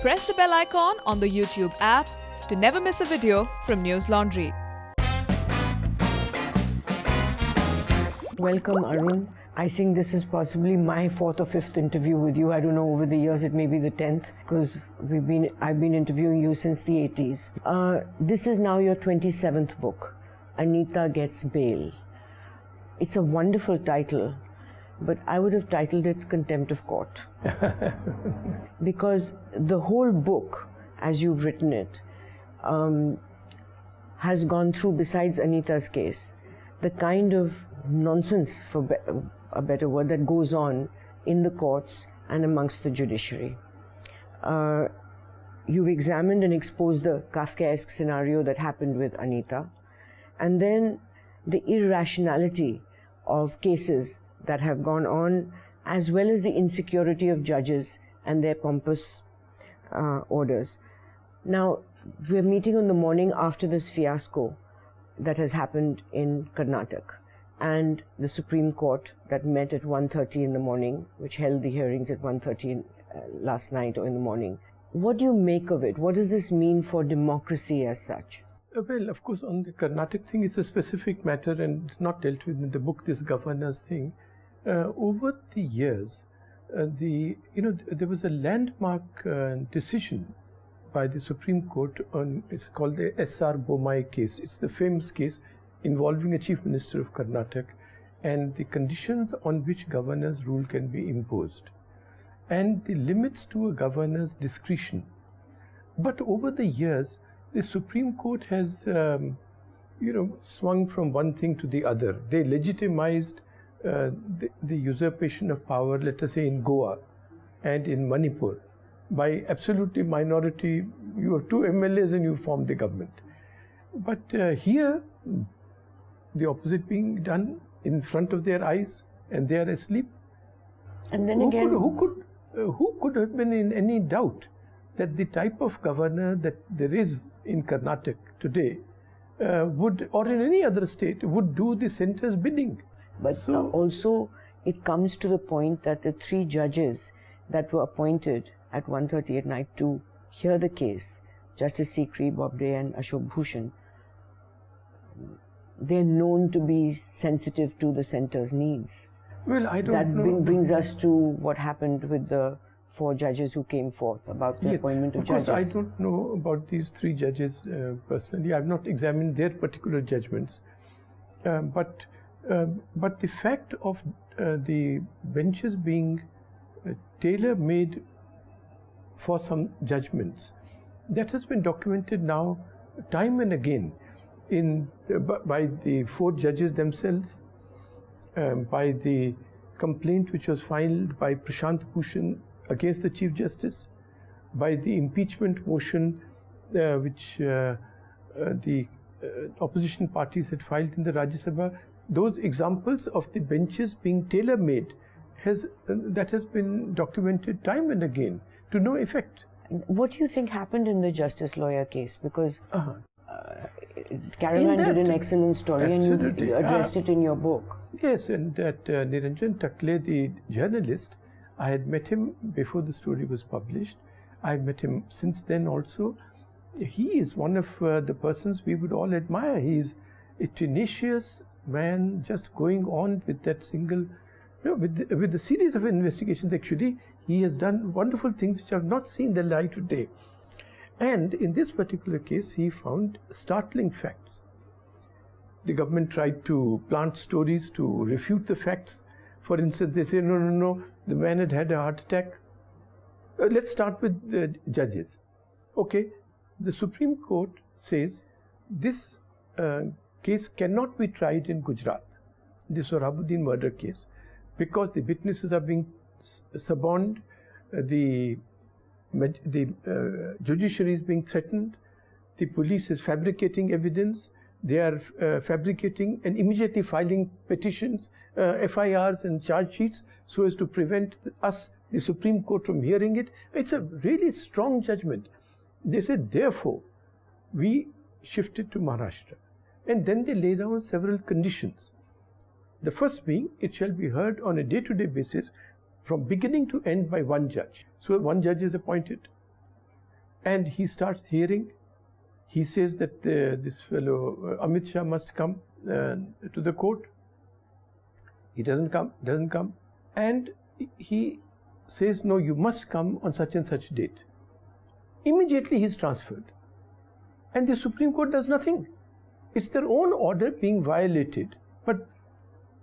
Press the bell icon on the YouTube app to never miss a video from News Laundry. Welcome, Arun. I think this is possibly my fourth or fifth interview with you. I don't know, over the years it may be the 10th, because I've been interviewing you since the 80s. This is now your 27th book, Anita Gets Bail. It's a wonderful title, but I would have titled it Contempt of Court. Because the whole book, as you've written it, has gone through, besides Anita's case, the kind of nonsense, for a better word, that goes on in the courts and amongst the judiciary. You've examined and exposed the Kafkaesque scenario that happened with Anita, and then the irrationality of cases that have gone on, as well as the insecurity of judges and their pompous orders. Now, we're meeting on the morning after this fiasco that has happened in Karnataka, and the Supreme Court that met at 1:30 in the morning, which held the hearings at 1:30 last night or in the morning. What do you make of it? What does this mean for democracy as such? Well, of course, on the Karnataka thing, it's a specific matter and it's not dealt with in the book, this governor's thing. Over the years, there was a landmark decision by the Supreme Court on, it's called the S.R. Bommai case. It's the famous case involving a chief minister of Karnataka and the conditions on which governor's rule can be imposed and the limits to a governor's discretion. But over the years, the Supreme Court has, swung from one thing to the other. They legitimized the usurpation of power, let us say in Goa and in Manipur, by absolutely minority. You have 2 MLAs and you form the government. But here, the opposite being done in front of their eyes, and they are asleep. And then Who could have been in any doubt that the type of governor that there is in Karnataka today would, or in any other state, would do the centre's bidding? But also, it comes to the point that the 3 judges that were appointed at 1:30 at night to hear the case, Justice Sikri, Bobde and Ashok Bhushan, they're known to be sensitive to the centre's needs. Well, I don't know. That brings us to what happened with the 4 judges who came forth about the appointment of judges. Of course, I don't know about these 3 judges personally. I've not examined their particular judgments. But the fact of the benches being tailor-made for some judgments, that has been documented now time and again by the 4 judges themselves, by the complaint which was filed by Prashant Bhushan against the Chief Justice, by the impeachment motion which the opposition parties had filed in the Rajya Sabha. Those examples of the benches being tailor-made that has been documented time and again to no effect. What do you think happened in the Justice Lawyer case? Because Caroline did an excellent story, and you addressed it in your book. Yes, and that Niranjan Takle, the journalist, I had met him before the story was published. I've met him since then also. He is one of the persons we would all admire. He is a tenacious man, just going on with that single, with the series of investigations. Actually, he has done wonderful things which have not seen the light of day. And in this particular case, he found startling facts. The government tried to plant stories to refute the facts. For instance, they say, no, the man had a heart attack. Let's start with the judges. Okay, the Supreme Court says this case cannot be tried in Gujarat, the Sohrabuddin murder case, because the witnesses are being suborned, the judiciary is being threatened, the police is fabricating evidence, they are fabricating and immediately filing petitions, FIRs and charge sheets so as to prevent us, the Supreme Court, from hearing it. It's a really strong judgment. They said, therefore, we shifted to Maharashtra. And then they lay down several conditions. The first being, it shall be heard on a day-to-day basis from beginning to end by one judge. So one judge is appointed. and he starts hearing. He says that this fellow Amit Shah must come to the court. He doesn't come, and he says, no, you must come on such and such date. Immediately he's transferred, and the Supreme Court does nothing. It's their own order being violated, but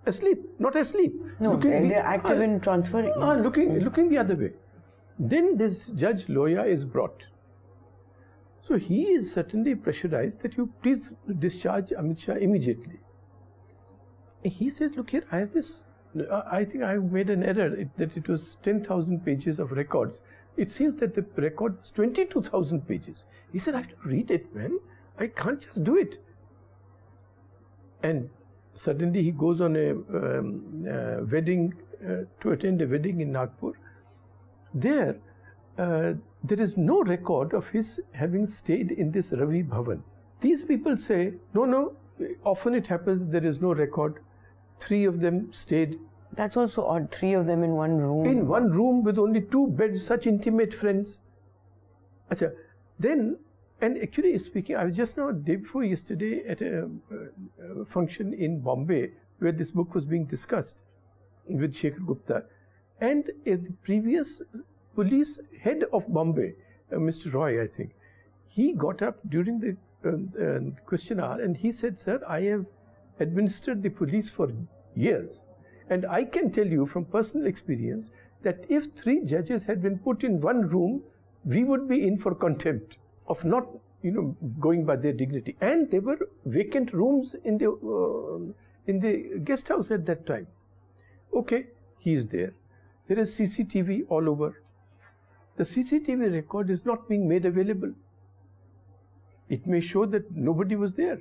asleep, not asleep. No, they're active in transferring. Looking the other way. Then this Judge Loya is brought. So he is certainly pressurized that you please discharge Amit Shah immediately. And he says, look here, I have this, I think I made an error, that it was 10,000 pages of records. It seems that the record was 22,000 pages. He said, I have to read it, man. I can't just do it. And suddenly he goes on a wedding, to attend a wedding in Nagpur. There is no record of his having stayed in this Ravi Bhavan. These people say, no, often it happens that there is no record. 3 of them stayed. That's also odd, 3 of them in one room. In one room with only 2 beds, such intimate friends. Achha, then, and actually speaking, I was just now, day before yesterday, at a function in Bombay where this book was being discussed with Shekhar Gupta. And the previous police head of Bombay, Mr. Roy, I think, he got up during the question hour and he said, sir, I have administered the police for years. And I can tell you from personal experience that if 3 judges had been put in one room, we would be in for contempt of not, going by their dignity. And there were vacant rooms in the guest house at that time. Okay, he is there. There is CCTV all over. The CCTV record is not being made available. It may show that nobody was there.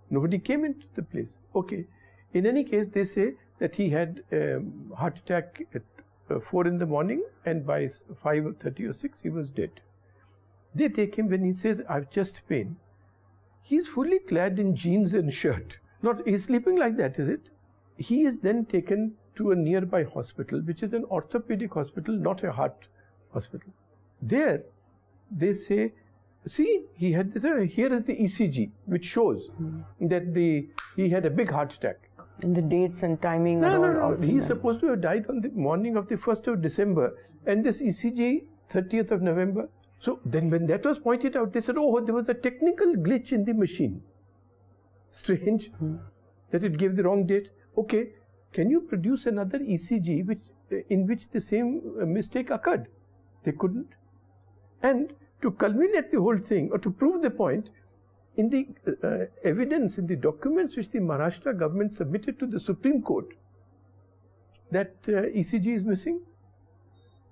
Nobody came into the place. Okay. In any case, they say that he had a heart attack at 4 in the morning and by 5:30 or 6 he was dead. They take him when he says, I have chest pain. He's fully clad in jeans and shirt. He's sleeping like that, is it? He is then taken to a nearby hospital, which is an orthopedic hospital, not a heart hospital. There, they say, see, he had this, here is the ECG, which shows that he had a big heart attack. And the dates and timing are all off. He is supposed to have died on the morning of the 1st of December, and this ECG, 30th of November. So then when that was pointed out, they said, oh, there was a technical glitch in the machine. Strange that it gave the wrong date. Okay, can you produce another ECG in which the same mistake occurred? They couldn't. And to culminate the whole thing, or to prove the point, in the evidence, in the documents which the Maharashtra government submitted to the Supreme Court, that ECG is missing.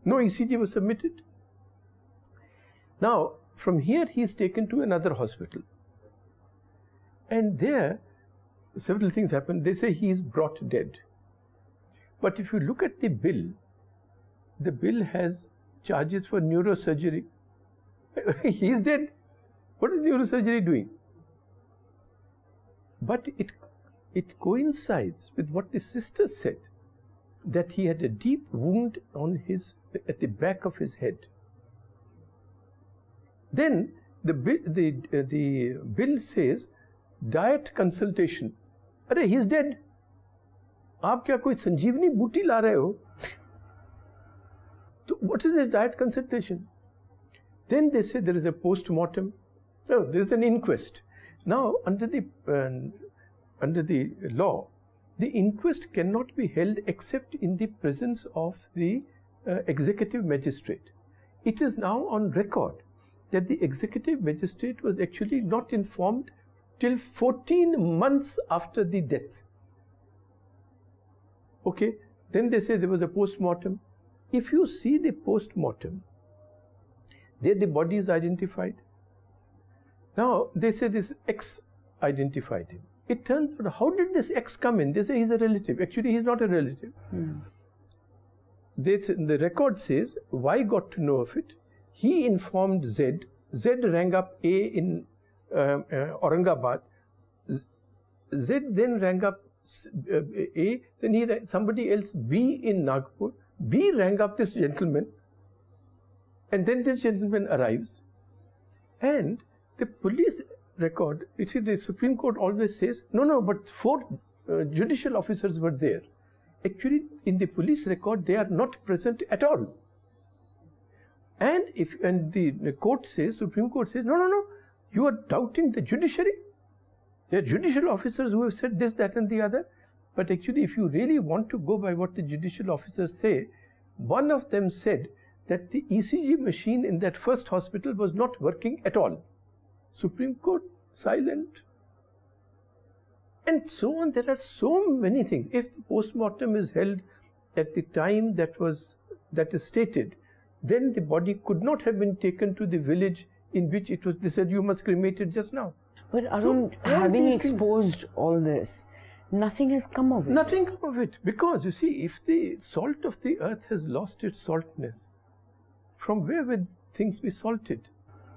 No ECG was submitted. Now, from here he is taken to another hospital. And there, several things happen. They say he is brought dead. But if you look at the bill has charges for neurosurgery. He is dead. What is neurosurgery doing? But it coincides with what the sister said, that he had a deep wound at the back of his head. Then the bill says diet consultation. Arey, he is dead. आप क्या कोई संजीवनी बूटी ला रहे हो? So what is this diet consultation? Then they say there is a post-mortem. No, there is an inquest. Now, under the law, the inquest cannot be held except in the presence of the executive magistrate. It is now on record that the executive magistrate was actually not informed till 14 months after the death. Okay, then they say there was a post-mortem. If you see the post-mortem, there the body is identified. Now, they say this X identified him. It turns out, how did this X come in? They say he's a relative. Actually, he's not a relative. The record says Y got to know of it. He informed Z. Z rang up A in Aurangabad. Z then rang up A. Then he rang somebody else, B, in Nagpur. B rang up this gentleman. And then this gentleman arrives. And the police record, you see, the Supreme Court always says, no, but 4 judicial officers were there. Actually, in the police record, they are not present at all. And the court says, Supreme Court says, no, you are doubting the judiciary. There are judicial officers who have said this, that, and the other. But actually, if you really want to go by what the judicial officers say, one of them said that the ECG machine in that first hospital was not working at all. Supreme Court, silent. And so on. There are so many things. If the post-mortem is held at the time that is stated, then the body could not have been taken to the village in which it was. They said you must cremate it just now. But Arun, so, having exposed all this, nothing has come of it. Nothing come of it, because you see, if the salt of the earth has lost its saltness, from where would things be salted?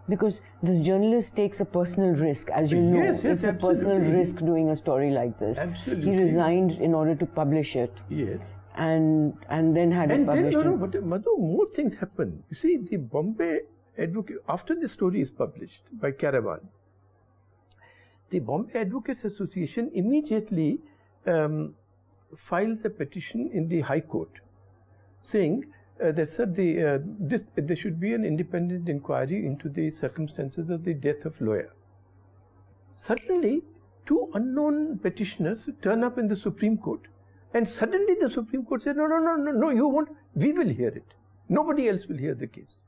Because this journalist takes a personal risk, as you know. Yes, it's a personal risk doing a story like this. Absolutely. He resigned in order to publish it. Yes. And then had it published. But Madhu, more things happen. You see, the Bombay Advocate, after the story is published by Caravan, the Bombay Advocates Association immediately files a petition in the High Court saying that, sir, there should be an independent inquiry into the circumstances of the death of lawyer. Suddenly, 2 unknown petitioners turn up in the Supreme Court, and suddenly the Supreme Court said, no, you won't, we will hear it. Nobody else will hear the case.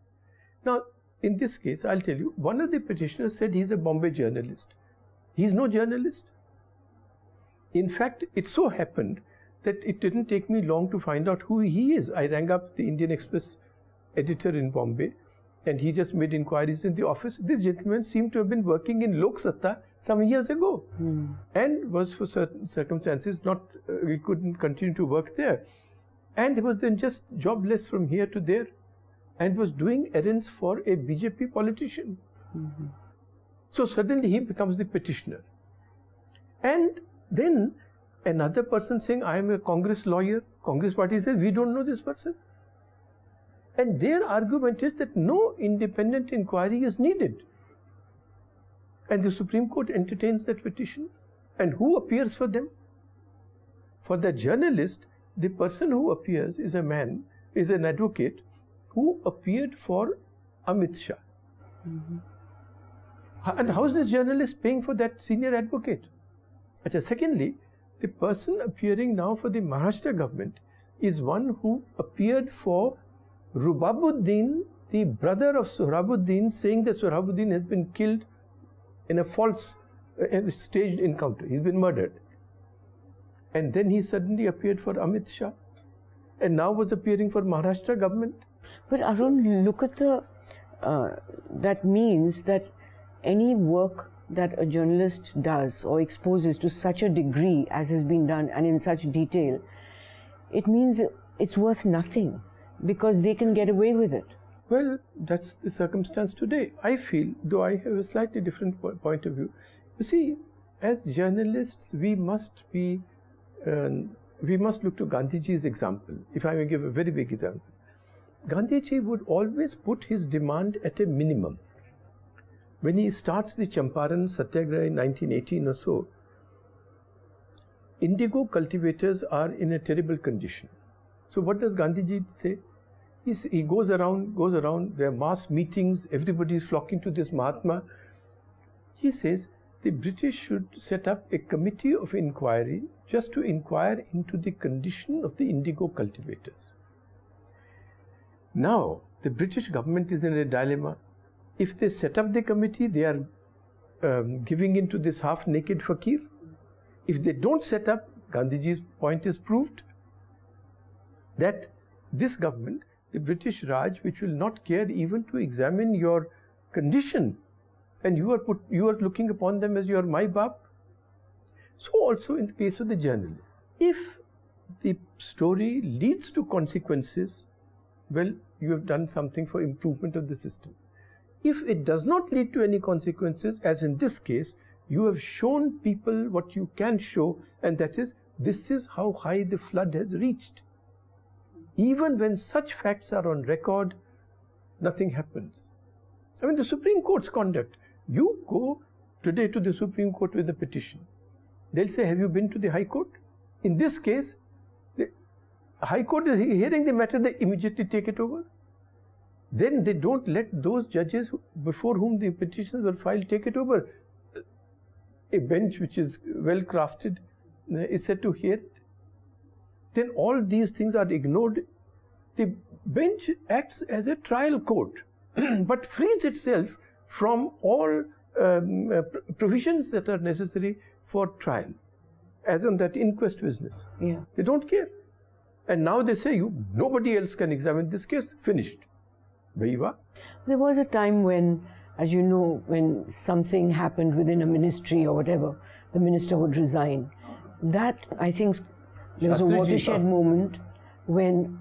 Now, in this case, I'll tell you, one of the petitioners said he's a Bombay journalist. He's no journalist. In fact, it so happened that it didn't take me long to find out who he is. I rang up the Indian Express editor in Bombay, and he just made inquiries in the office. This gentleman seemed to have been working in Lok Satta some years ago, and was, for certain circumstances, he couldn't continue to work there. And he was then just jobless from here to there, and was doing errands for a BJP politician. So suddenly he becomes the petitioner. And then another person saying, I am a Congress lawyer. Congress party says, we don't know this person. And their argument is that no independent inquiry is needed. And the Supreme Court entertains that petition. And who appears for them? For the journalist, the person who appears is an advocate who appeared for Amit Shah. And how is this journalist paying for that senior advocate? Secondly, the person appearing now for the Maharashtra government is one who appeared for Rubabuddin, the brother of Sohrabuddin, saying that Sohrabuddin has been killed in a false staged encounter. He's been murdered. And then he suddenly appeared for Amit Shah, and now was appearing for Maharashtra government. But Arun, look at that means that any work that a journalist does or exposes to such a degree as has been done and in such detail, it means it's worth nothing because they can get away with it. Well, that's the circumstance today. I feel, though I have a slightly different point of view, you see, as journalists, we must look to Gandhiji's example. If I may give a very big example, Gandhiji would always put his demand at a minimum. When he starts the Champaran Satyagraha in 1918 or so, indigo cultivators are in a terrible condition. So what does Gandhiji say? He goes around, there are mass meetings, everybody is flocking to this Mahatma. He says the British should set up a committee of inquiry just to inquire into the condition of the indigo cultivators. Now, the British government is in a dilemma. If they set up the committee, they are giving in to this half-naked fakir. If they don't set up, Gandhiji's point is proved that this government, the British Raj, which will not care even to examine your condition, and you are looking upon them as your Mai-Bap. So also in the case of the journalist, if the story leads to consequences, well, you have done something for improvement of the system. If it does not lead to any consequences, as in this case, you have shown people what you can show, and that is, this is how high the flood has reached. Even when such facts are on record, nothing happens. I mean, the Supreme Court's conduct. You go today to the Supreme Court with a petition. They'll say, have you been to the High Court? In this case, the High Court is hearing the matter, they immediately take it over. Then they don't let those judges before whom the petitions were filed take it over. A bench which is well crafted is said to hear it. Then all these things are ignored. The bench acts as a trial court but frees itself from all provisions that are necessary for trial, as on that inquest business. Yeah. They don't care. And now they say, nobody else can examine this case, finished. Bhaiva. There was a time when, as you know, when something happened within a ministry or whatever, the minister would resign. That, I think, there was a watershed moment when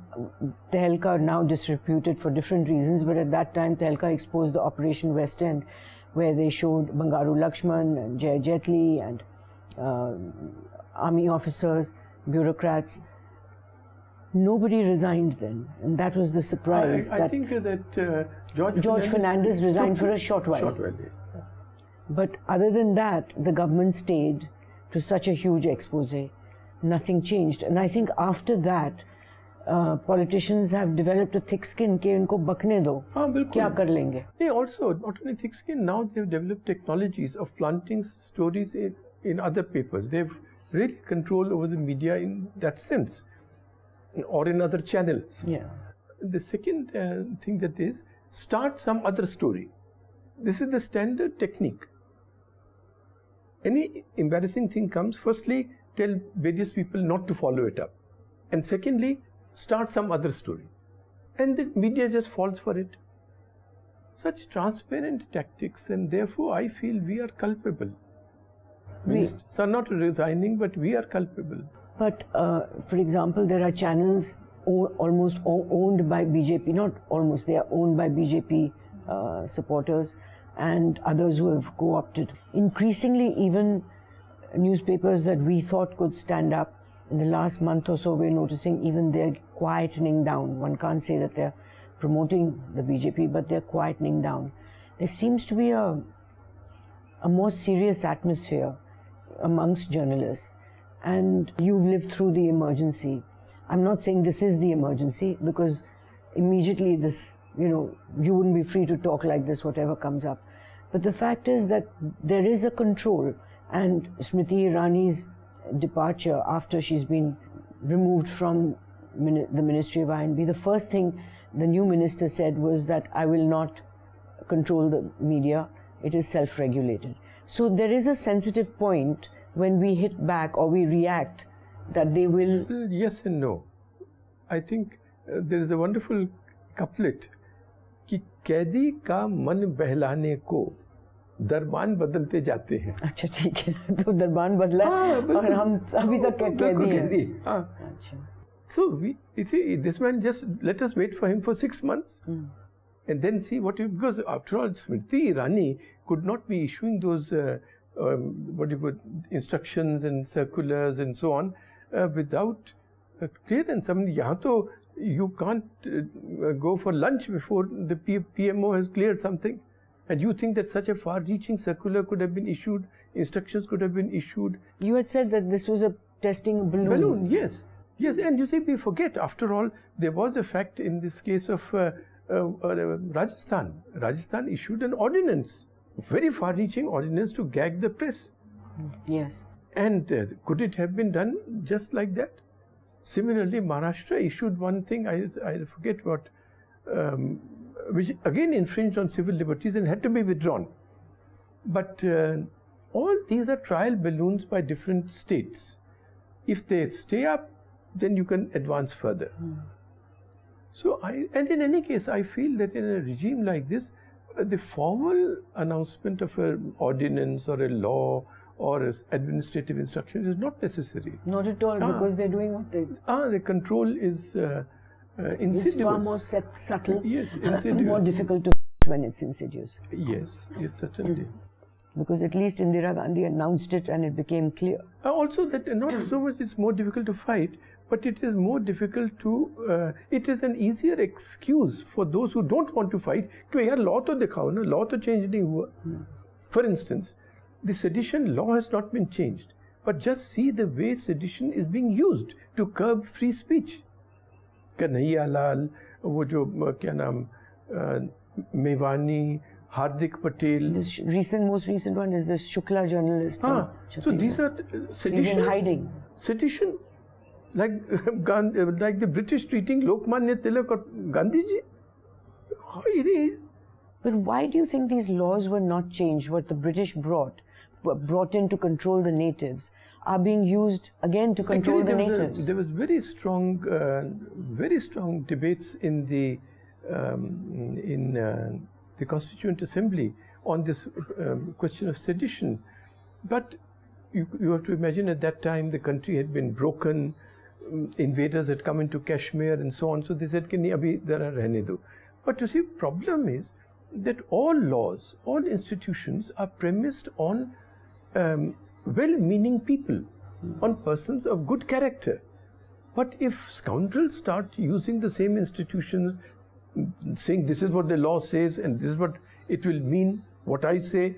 Tehelka, now disreputed for different reasons, but at that time Tehelka exposed the Operation West End, where they showed Bangaru Lakshman and Jay Jetli and army officers, bureaucrats. Nobody resigned then, and that was the surprise. I think that George Fernandez resigned for a short while. Yeah. But other than that, the government stayed to such a huge expose. Nothing changed. And I think after that, politicians have developed a thick skin कि इनको बकने दो, क्या कर लेंगे? They also, not only thick skin, now they have developed technologies of planting stories in other papers. They have really control over the media in that sense, or in other channels. Yeah. The second thing that is, start some other story. This is the standard technique. Any embarrassing thing comes, firstly, tell various people not to follow it up. And secondly, start some other story. And the media just falls for it. Such transparent tactics, and therefore I feel we are culpable. Ministers are not resigning, but we are culpable. But, for example, there are channels almost owned by BJP, not almost, they are owned by BJP supporters and others who have co-opted. Increasingly, even newspapers that we thought could stand up, in the last month or so, we're noticing even they're quietening down. One can't say that they're promoting the BJP, but they're quietening down. There seems to be a more serious atmosphere amongst journalists. And you've lived through the emergency. I'm not saying this is the emergency, because immediately this, you wouldn't be free to talk like this, whatever comes up. But the fact is that there is a control, and Smriti Irani's departure after she's been removed from the Ministry of I&B, the first thing the new minister said was that I will not control the media, it is self-regulated. So there is a sensitive point when we hit back or we react that they will... Yes and no. I think there is a wonderful couplet कि कैदी का मन बहलाने को दरबान बदलते जाते हैं. अच्छा ठीक है, तो दरबान बदला और हम अभी तक कैदी हैं. अच्छा. So this man, just let us wait for him for 6 months and then see what he, because after all Smriti Irani could not be issuing those instructions and circulars and so on without clearance. I mean, यहाँ तो you can't go for lunch before the PMO has cleared something. And you think that such a far-reaching circular could have been issued, instructions could have been issued. You had said that this was a testing a balloon. Balloon, yes. Yes, and you see, we forget, after all, there was a fact in this case of Rajasthan. Rajasthan issued an ordinance, very far-reaching ordinance to gag the press. Yes. And could it have been done just like that? Similarly, Maharashtra issued one thing, I forget what, which again infringed on civil liberties and had to be withdrawn. But all these are trial balloons by different states. If they stay up, then you can advance further. So and in any case, I feel that in a regime like this, the formal announcement of an ordinance or a law or administrative instruction is not necessary. Not at all, because they're doing what they... The control is insidious. It's far more subtle. Yes, insidious. More difficult to when it's insidious. Yes, certainly. Because at least Indira Gandhi announced it and it became clear. Also that not so much it's more difficult to fight, but it is more difficult to, it is an easier excuse for those who don't want to fight. कि यार law तो दिखाओ ना, law तो change नहीं हुआ. For instance, the sedition law has not been changed, but just see the way sedition is being used to curb free speech. Kanhaiya Lal, वो जो क्या नाम, Mevani, Hardik Patel. This most recent one is this Shukla journalist. So these are sedition. He's in hiding. Sedition, like the British treating Lokmanya Tilak or Gandhi ji. But why do you think these laws were not changed? What the British brought in to control the natives are being used again to control the natives. There was very strong debates in the Constituent Assembly on this question of sedition. But you have to imagine at that time the country had been broken, invaders had come into Kashmir and so on. So they said, "Ki abhi zara rehne do." But you see, problem is that all laws, all institutions are premised on well-meaning people, on persons of good character. But if scoundrels start using the same institutions, saying this is what the law says and this is what it will mean, what I say,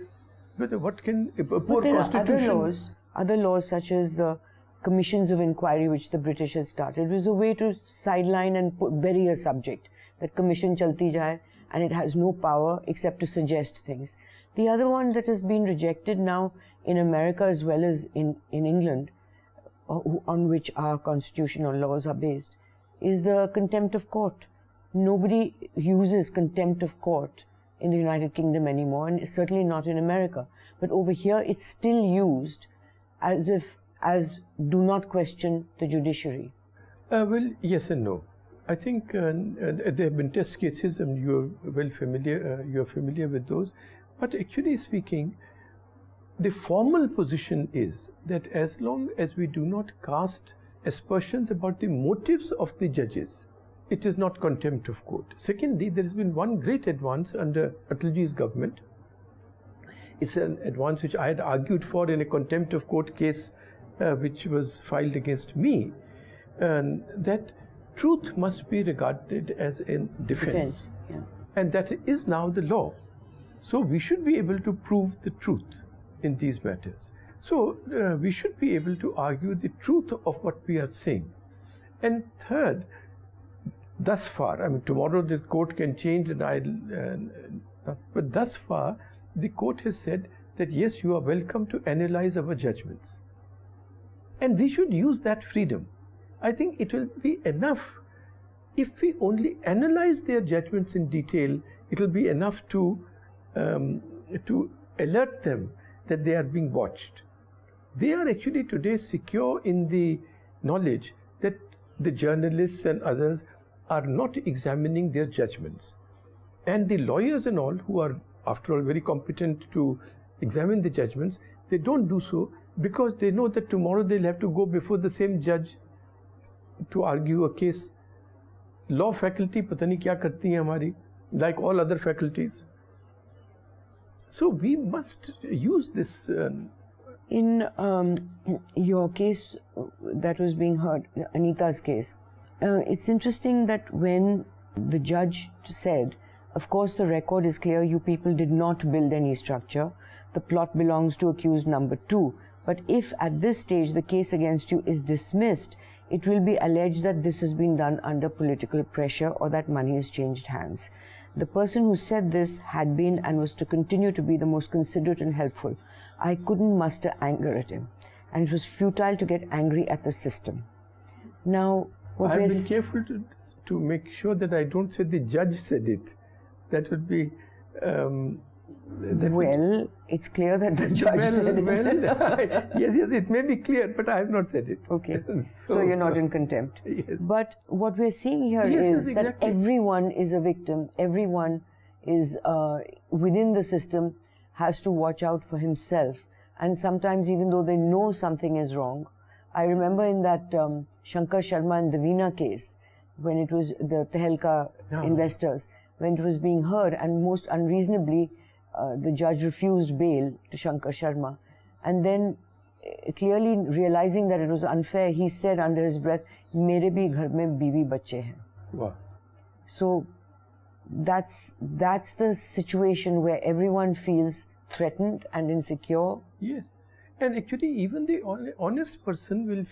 but what can a poor constitution... Other laws such as the commissions of inquiry which the British had started was a way to sideline and bury a subject. That commission chalti jaye and it has no power except to suggest things. The other one that has been rejected now in America as well as in England, on which our constitutional laws are based, is the contempt of court. Nobody uses contempt of court in the United Kingdom anymore, and certainly not in America. But over here, it's still used as do not question the judiciary. Well, yes and no. I think there have been test cases, and you're familiar with those. But actually speaking, the formal position is that as long as we do not cast aspersions about the motives of the judges, it is not contempt of court. Secondly, there has been one great advance under Atalji's government. It's an advance which I had argued for in a contempt of court case which was filed against me, that truth must be regarded as a defense. Yeah. And that is now the law. So we should be able to prove the truth in these matters. So we should be able to argue the truth of what we are saying. And third, thus far, I mean, tomorrow the court can change, and but thus far, the court has said that yes, you are welcome to analyze our judgments. And we should use that freedom. I think it will be enough if we only analyze their judgments in detail. It will be enough to alert them that they are being watched. They are actually today secure in the knowledge that the journalists and others are not examining their judgments. And the lawyers and all, who are after all very competent to examine the judgments, they don't do so because they know that tomorrow they'll have to go before the same judge to argue a case. Law faculty pata nahi kya karti hai hamari, like all other faculties. So we must use this. In your case that was being heard, Anita's case, it's interesting that when the judge said, of course the record is clear, you people did not build any structure, the plot belongs to accused number 2, but if at this stage the case against you is dismissed, it will be alleged that this has been done under political pressure or that money has changed hands. The person who said this had been and was to continue to be the most considerate and helpful. I couldn't muster anger at him, and it was futile to get angry at the system. Now, I've been careful to make sure that I don't say the judge said it. That would be... it's clear that the judge said it. Yes, it may be clear, but I have not said it. Okay, so you're not in contempt. Yes. But what we're seeing here is that everyone is a victim. Everyone is within the system has to watch out for himself. And sometimes even though they know something is wrong, I remember in that Shankar Sharma and Davina case, when it was the Tehelka investors, when it was being heard, and most unreasonably, the judge refused bail to Shankar Sharma. And then clearly realizing that it was unfair, he said under his breath, "Mere bhi ghar mein biwi bache hain." Wow. So that's the situation where everyone feels threatened and insecure. Yes, and actually even the honest person will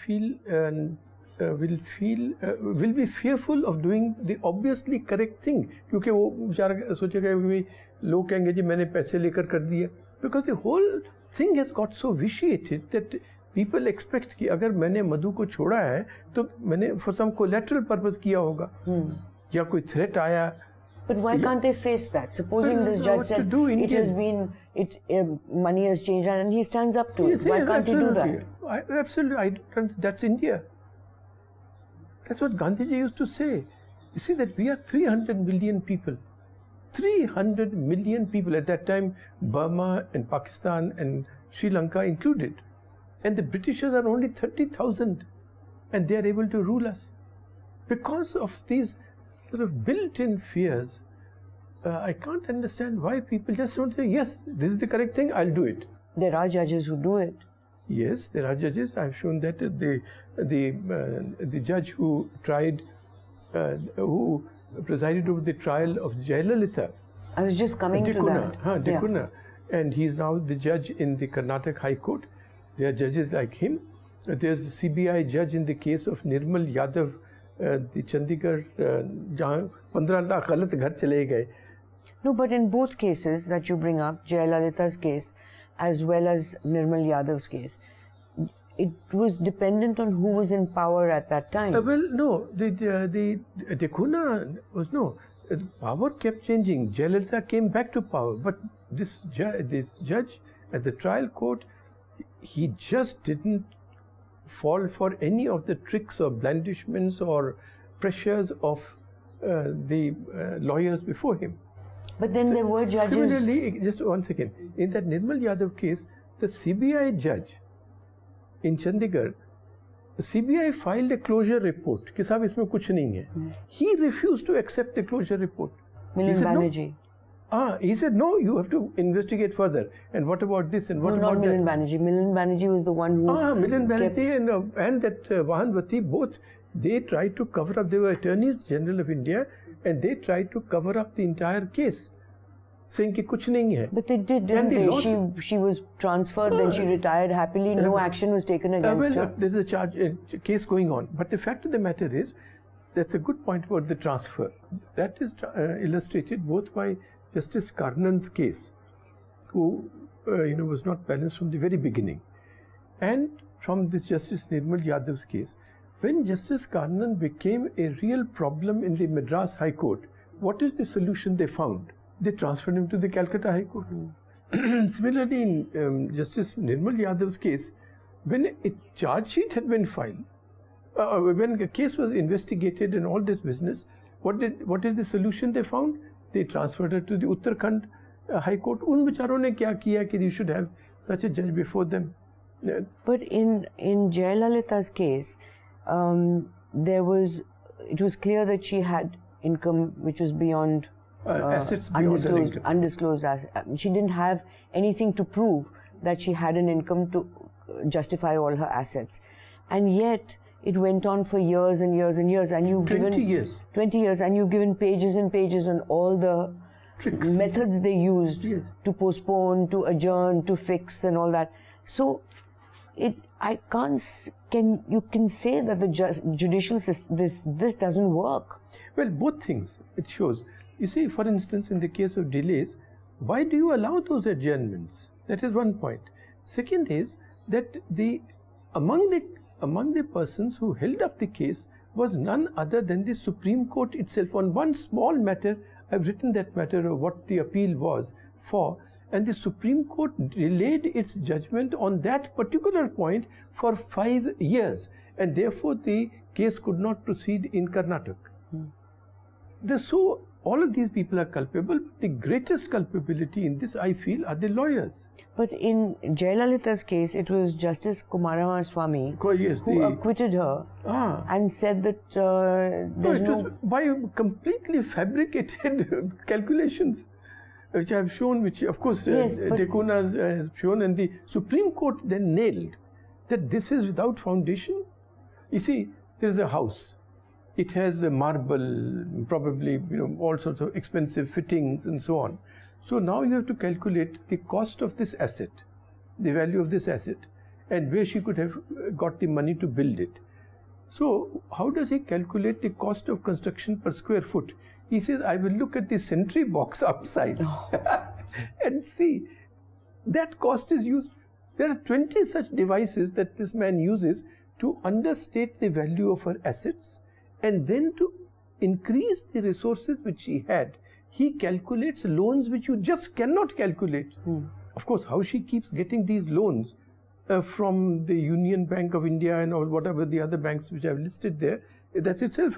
be fearful of doing the obviously correct thing, क्योंकि वो बेचारा सोचेगा कि लोग कहेंगे जी मैंने पैसे लेकर कर दिया, because the whole thing has got so vitiated that people expect कि अगर मैंने मधु को छोड़ा है तो मैंने for some collateral purpose किया होगा, या कोई threat आया. But why can't they face that? Supposing this judge said money has changed and he stands up to it. Why can't he do that? Absolutely, that's India. That's what Gandhiji used to say. You see that we are 300 million people. 300 million people at that time, Burma and Pakistan and Sri Lanka included. And the Britishers are only 30,000 and they are able to rule us. Because of these sort of built-in fears, I can't understand why people just don't say, yes, this is the correct thing, I'll do it. There are judges who do it. Yes, there are judges. I've shown that the judge who presided over the trial of Jayalalitha. I was just coming to that. Yeah. And he's now the judge in the Karnataka High Court. There are judges like him. There's a CBI judge in the case of Nirmal Yadav, the Chandigarh, जहाँ 15 लाख गलत घर चले गए. No, but in both cases that you bring up, Jayalalitha's case as well as Nirmal Yadav's case, it was dependent on who was in power at that time. Well, no, the Dekuna was no. The power kept changing. Jayalalitha came back to power, but this judge at the trial court, he just didn't fall for any of the tricks or blandishments or pressures of the lawyers before him. But then there were judges. Similarly, just one second, in that Nirmal Yadav case, the CBI judge in Chandigarh, the CBI filed a closure report कि साहब इसमें कुछ नहीं है. He refused to accept the closure report. Milind Banerjee. He said no, you have to investigate further. And what about this and what about that? No, not Milind Banerjee. Milind Banerjee was the one who. Milind Banerjee and that Vahan Vati, both they tried to cover up. They were attorneys general of India, and they tried to cover up the entire case, saying कि कुछ नहीं है. But they did, didn't they? She was transferred, then she retired happily. No action was taken against her. There's a case going on. But the fact of the matter is, that's a good point about the transfer. That is illustrated both by Justice Karnan's case, who was not balanced from the very beginning, and from this Justice Nirmal Yadav's case. When Justice Karnan became a real problem in the Madras High Court, what is the solution they found? They transferred him to the Calcutta High Court. Similarly, in Justice Nirmal Yadav's case, when a charge sheet had been filed, when the case was investigated and all this business, what is the solution they found? They transferred her to the Uttarakhand High Court. उन बेचारों ने क्या किया कि you should have such a judge before them. But in Jayalalitha's case, it was clear that she had income which was beyond assets beyond undisclosed assets. She didn't have anything to prove that she had an income to justify all her assets, and yet it went on for years and years and years. And you've 20 given years. 20 years, and you've given pages and pages on all the tricks, methods they used to postpone, to adjourn, to fix, and all that. So, you can say that the judicial system, this doesn't work. Well, both things it shows. You see, for instance, in the case of delays, why do you allow those adjournments? That is one point. Second is that among the persons who held up the case was none other than the Supreme Court itself. On one small matter, I've written that matter of what the appeal was for, and the Supreme Court delayed its judgment on that particular point for 5 years, and therefore the case could not proceed in Karnataka. So all of these people are culpable. The greatest culpability in this, I feel, are the lawyers. But in Jayalalitha's case, it was Justice Kumaramaswamy who acquitted her and said that there's no... by completely fabricated calculations, which I have shown, which of course Dekuna has shown, and the Supreme Court then nailed. that this is without foundation? You see, there is a house. It has a marble, probably all sorts of expensive fittings and so on. So now you have to calculate the cost of this asset, the value of this asset, and where she could have got the money to build it. So how does he calculate the cost of construction per square foot? He says, I will look at the sentry box outside and see that cost is used. There are 20 such devices that this man uses to understate the value of her assets, and then to increase the resources which she had. He calculates loans which you just cannot calculate. Of course, how she keeps getting these loans from the Union Bank of India and or whatever the other banks which I've listed there, that's itself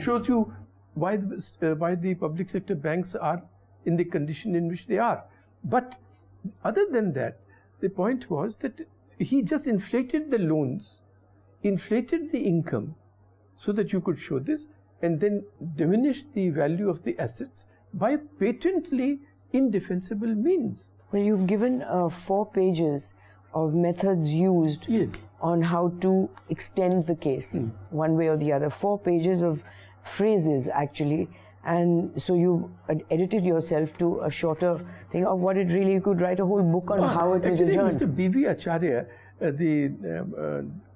shows you why the public sector banks are in the condition in which they are. But other than that, the point was that he just inflated the loans, inflated the income so that you could show this, and then diminished the value of the assets by patently indefensible means. Well, you've given 4 pages of methods used on how to extend the case, one way or the other. 4 pages of phrases, actually. And so you edited yourself to a shorter thing of what it really, you could write a whole book on how it was adjourned. Mr. B.V. Acharya, the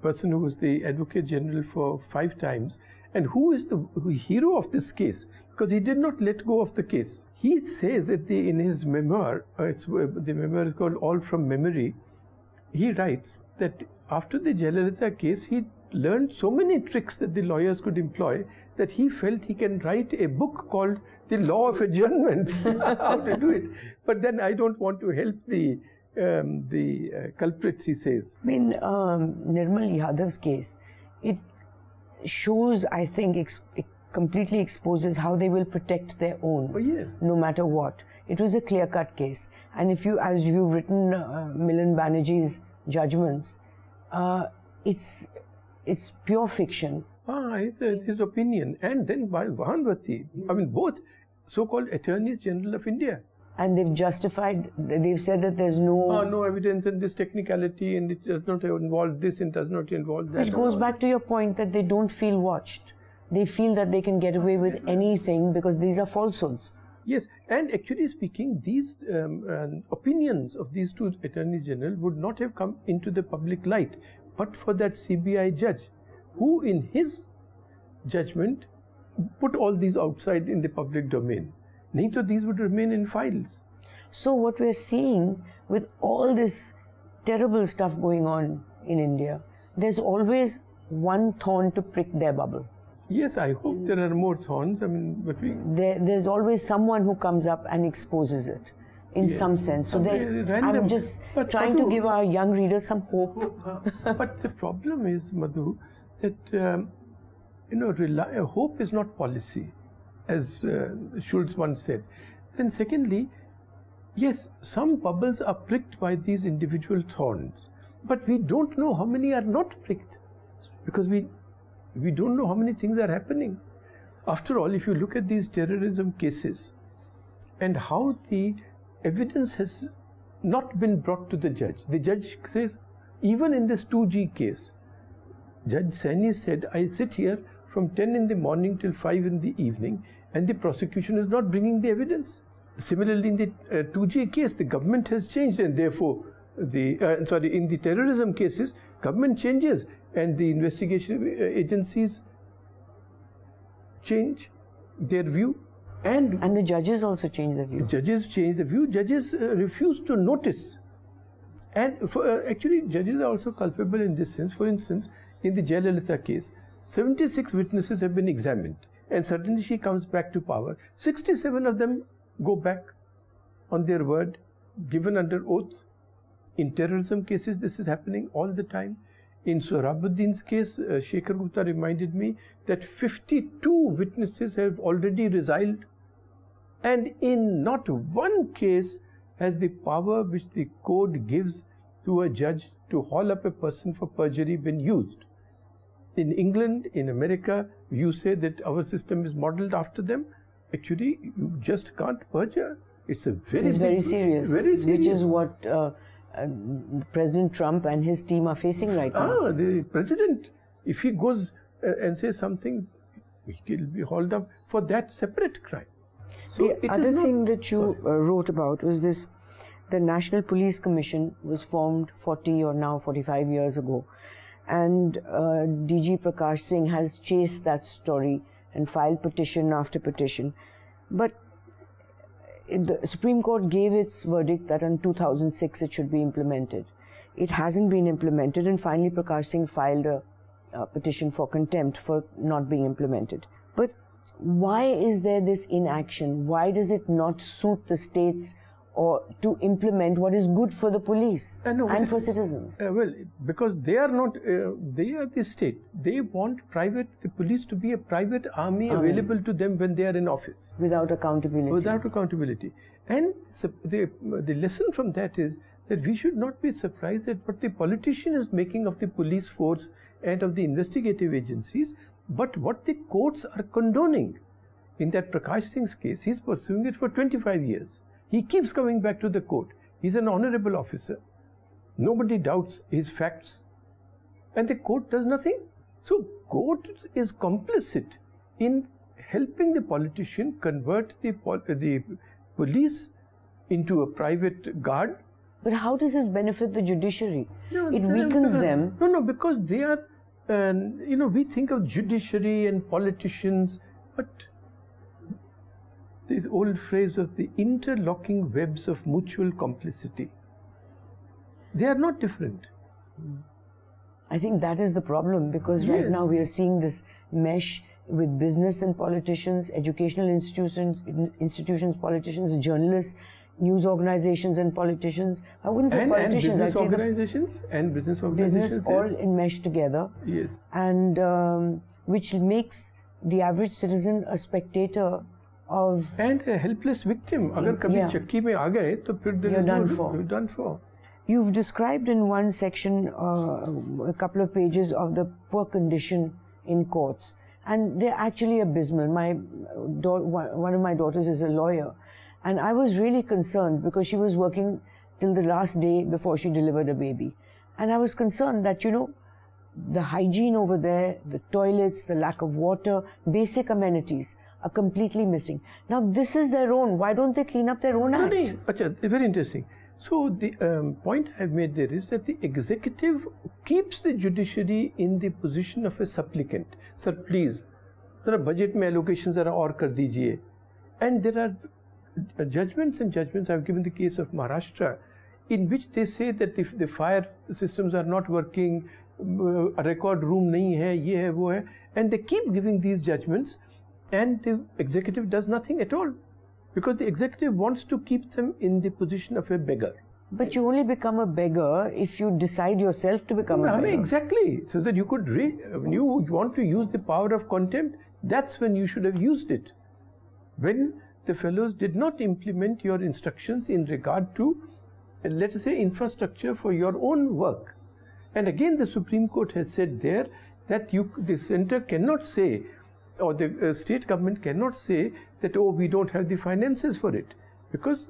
person who was the Advocate General for 5 times, and who is the hero of this case, because he did not let go of the case. He says in his memoir, the memoir is called All from Memory, he writes that after the Jayalalitha case, he learned so many tricks that the lawyers could employ that he felt he can write a book called The Law of Adjournments, how to do it. But then I don't want to help the culprits, he says. I mean, Nirmal Yadav's case, it shows, I think, it completely exposes how they will protect their own, no matter what. It was a clear-cut case. And if you, as you've written Milan Banerjee's judgments, it's pure fiction. It's his opinion. And then by Vahanvati, I mean, both so-called Attorneys General of India. And they've justified, they've said that there's no evidence in this technicality, and it does not involve this and does not involve that. Which goes back to your point that they don't feel watched. They feel that they can get away with anything because these are falsehoods. Yes, and actually speaking, these opinions of these 2 Attorneys General would not have come into the public light but for that CBI judge, who in his judgment put all these outside in the public domain. Neither these would remain in files. So what we're seeing with all this terrible stuff going on in India, there's always one thorn to prick their bubble. Yes, I hope there are more thorns. I mean, but there's always someone who comes up and exposes it, in some sense. So I'm just trying to give our young readers some hope. But the problem is, Madhu, that hope is not policy, as Schultz once said. Then secondly, yes, some bubbles are pricked by these individual thorns, but we don't know how many are not pricked, because we don't know how many things are happening. After all, if you look at these terrorism cases and how the evidence has not been brought to the judge says, even in this 2G case, Judge Saini said, I sit here from 10 in the morning till 5 in the evening, and the prosecution is not bringing the evidence. Similarly, in the 2G case, the government has changed, and therefore, in the terrorism cases, government changes, and the investigation agencies change their view. And the judges also change their view. Judges change the view. Judges refuse to notice. And actually, judges are also culpable in this sense. For instance, in the Jayalalitha case, 76 witnesses have been examined, and suddenly she comes back to power. 67 of them go back on their word, given under oath. In terrorism cases, this is happening all the time. In Sohrabuddin's case, Shekhar Gupta reminded me that 52 witnesses have already resigned, and in not one case has the power which the code gives to a judge to haul up a person for perjury been used. In England, in America, you say that our system is modeled after them. Actually, you just can't perjure. It's very serious. Very serious. Which is what President Trump and his team are facing right now. The president, if he goes and says something, he'll be hauled up for that separate crime. So the other thing that you wrote about was this: the National Police Commission was formed 40 or now 45 years ago, and DG Prakash Singh has chased that story and filed petition after petition. But the Supreme Court gave its verdict that in 2006 it should be implemented. It hasn't been implemented, and finally Prakash Singh filed a petition for contempt for not being implemented. But why is there this inaction? Why does it not suit the states or to implement what is good for the police and for citizens? Well, because they are not, they are the state. They want the police to be a private army available to them when they are in office. Without accountability. Without accountability. And so the lesson from that is that we should not be surprised at what the politician is making of the police force and of the investigative agencies, but what the courts are condoning. In that Prakash Singh's case, he's pursuing it for 25 years. He keeps coming back to the court. He's an honorable officer. Nobody doubts his facts. And the court does nothing. So court is complicit in helping the politician convert the police into a private guard. But how does this benefit the judiciary? It weakens them. No, because they are, we think of judiciary and politicians, but this old phrase of the interlocking webs of mutual complicity, they are not different. I think that is the problem, because right now we are seeing this mesh with business and politicians, educational institutions, politicians, journalists, news organizations and politicians. I wouldn't say politicians. Business organizations and business organizations. Business all enmeshed together. Yes. And which makes the average citizen a spectator of... And a helpless victim. Agar kabhi chakki mein aa gaye, to phir you're done for. You're done for. You've described in one section a couple of pages of the poor condition in courts. And they're actually abysmal. One of my daughters is a lawyer. And I was really concerned because she was working till the last day before she delivered a baby. And I was concerned that, the hygiene over there, the toilets, the lack of water, basic amenities are completely missing. Now this is their own. Why don't they clean up their own act? Very interesting. So the point I've made there is that the executive keeps the judiciary in the position of a supplicant. Sir, please, zara budget mein allocations zara aur kar dijiye. And there are judgments and judgments. I've given the case of Maharashtra, in which they say that if the fire systems are not working, a record room nahi hai, ye hai, wo hai, and they keep giving these judgments, and the executive does nothing at all, because the executive wants to keep them in the position of a beggar. But you only become a beggar if you decide yourself to become a beggar. Exactly. So that you could, when you want to use the power of contempt, that's when you should have used it. When the fellows did not implement your instructions in regard to, let us say, infrastructure for your own work. And again, the Supreme Court has said there that the center cannot say, or the state government cannot say that, oh, we don't have the finances for it. Because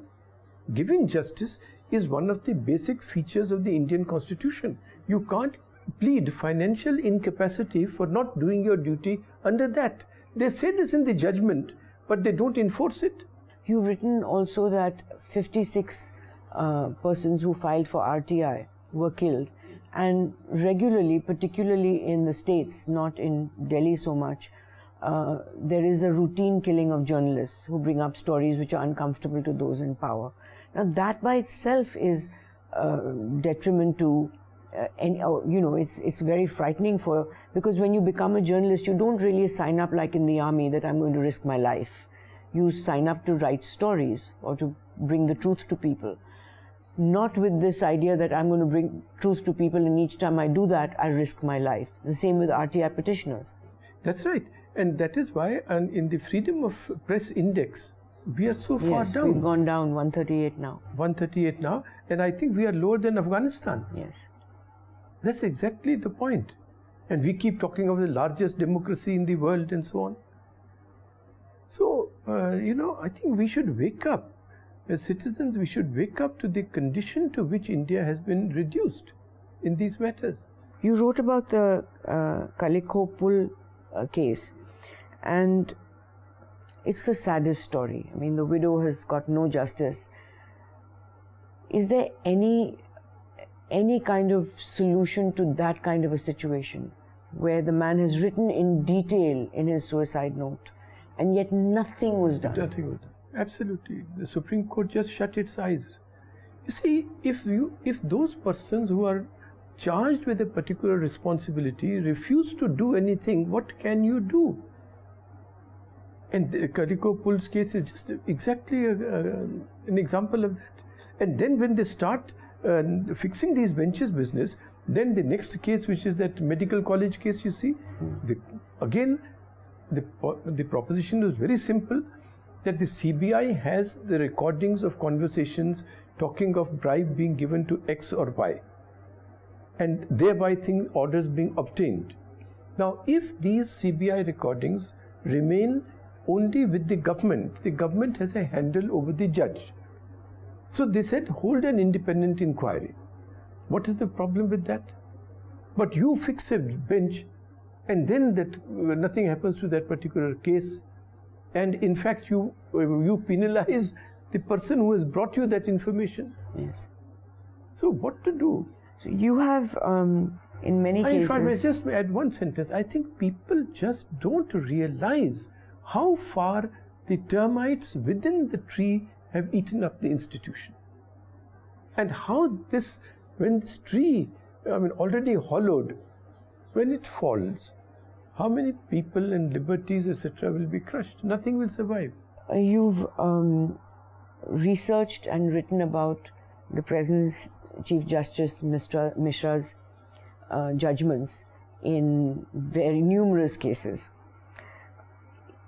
giving justice is one of the basic features of the Indian Constitution. You can't plead financial incapacity for not doing your duty under that. They say this in the judgment, but they don't enforce it. You've written also that 56 persons who filed for RTI were killed, and regularly, particularly in the states, not in Delhi so much, there is a routine killing of journalists who bring up stories which are uncomfortable to those in power. Now that by itself is detriment to it's very frightening because when you become a journalist, you don't really sign up like in the army that I'm going to risk my life. You sign up to write stories or to bring the truth to people. Not with this idea that I'm going to bring truth to people and each time I do that, I risk my life. The same with RTI petitioners. That's right. And that is why in the Freedom of Press Index, we are so far down. We've gone down 138 now. 138 now, and I think we are lower than Afghanistan. Yes. That's exactly the point. And we keep talking of the largest democracy in the world and so on. So, I think we should wake up. as citizens, we should wake up to the condition to which India has been reduced in these matters. You wrote about the Kaliko Pull case, and it's the saddest story. I mean, the widow has got no justice. Is there any kind of solution to that kind of a situation, where the man has written in detail in his suicide note, and yet nothing was done? Nothing was done. Absolutely. The Supreme Court just shut its eyes. You see, if those persons who are charged with a particular responsibility refuse to do anything, what can you do? And the Kaliko Pull's case is just exactly an example of that. And then when they start fixing these benches business, then the next case, which is that medical college case, you see, the proposition is very simple, that the CBI has the recordings of conversations talking of bribe being given to X or Y, and thereby orders being obtained. Now, if these CBI recordings remain only with the government has a handle over the judge. So they said, hold an independent inquiry. What is the problem with that? But you fix a bench, and then nothing happens to that particular case, and in fact you penalize the person who has brought you that information. Yes. So what to do? So you have, in many cases... If I may just add one sentence, I think people just don't realize how far the termites within the tree have eaten up the institution. And how when this tree, already hollowed, when it falls, how many people and liberties, etc. will be crushed? Nothing will survive. You've researched and written about the President's Chief Justice Mishra's judgments in very numerous cases.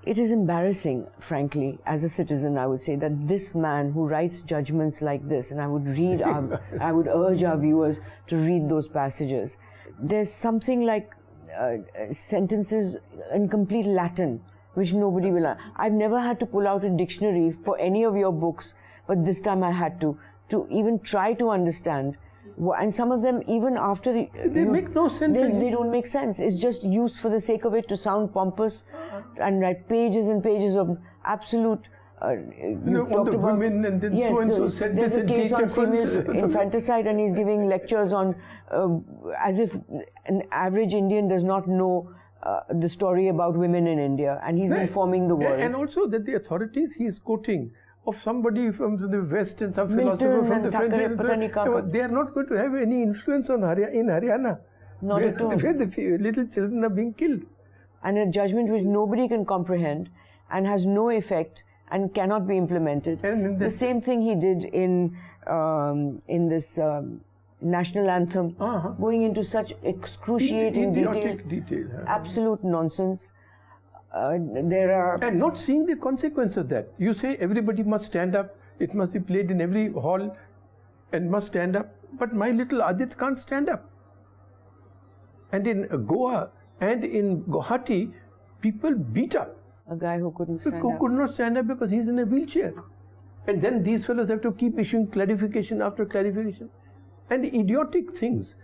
It is embarrassing, frankly, as a citizen, I would say, that this man who writes judgments like this, and I would urge our viewers to read those passages. There's something like sentences in complete Latin, which nobody will. I've never had to pull out a dictionary for any of your books, but this time I had to even try to understand. And some of them, even after they make no sense. They don't make sense. It's just used for the sake of it to sound pompous, and write pages and pages of absolute. You talked about women, and then yes, so and so said there's this. There's a case on female infanticide, and he's giving lectures on as if an average Indian does not know the story about women in India, and he's informing the world. And also that the authorities he is quoting of somebody from the West and some philosopher from the French, they are not going to have any influence on in Haryana. Not at all. Where the little children are being killed. And a judgment which nobody can comprehend and has no effect and cannot be implemented. And the same thing he did in this national anthem, going into such excruciating detail. Absolute nonsense. And not seeing the consequence of that. You say everybody must stand up, it must be played in every hall and must stand up, but my little Adit can't stand up. And in Goa and in Guwahati, people beat up a guy who couldn't stand up. Could not stand up because he's in a wheelchair. And then these fellows have to keep issuing clarification after clarification. And idiotic things.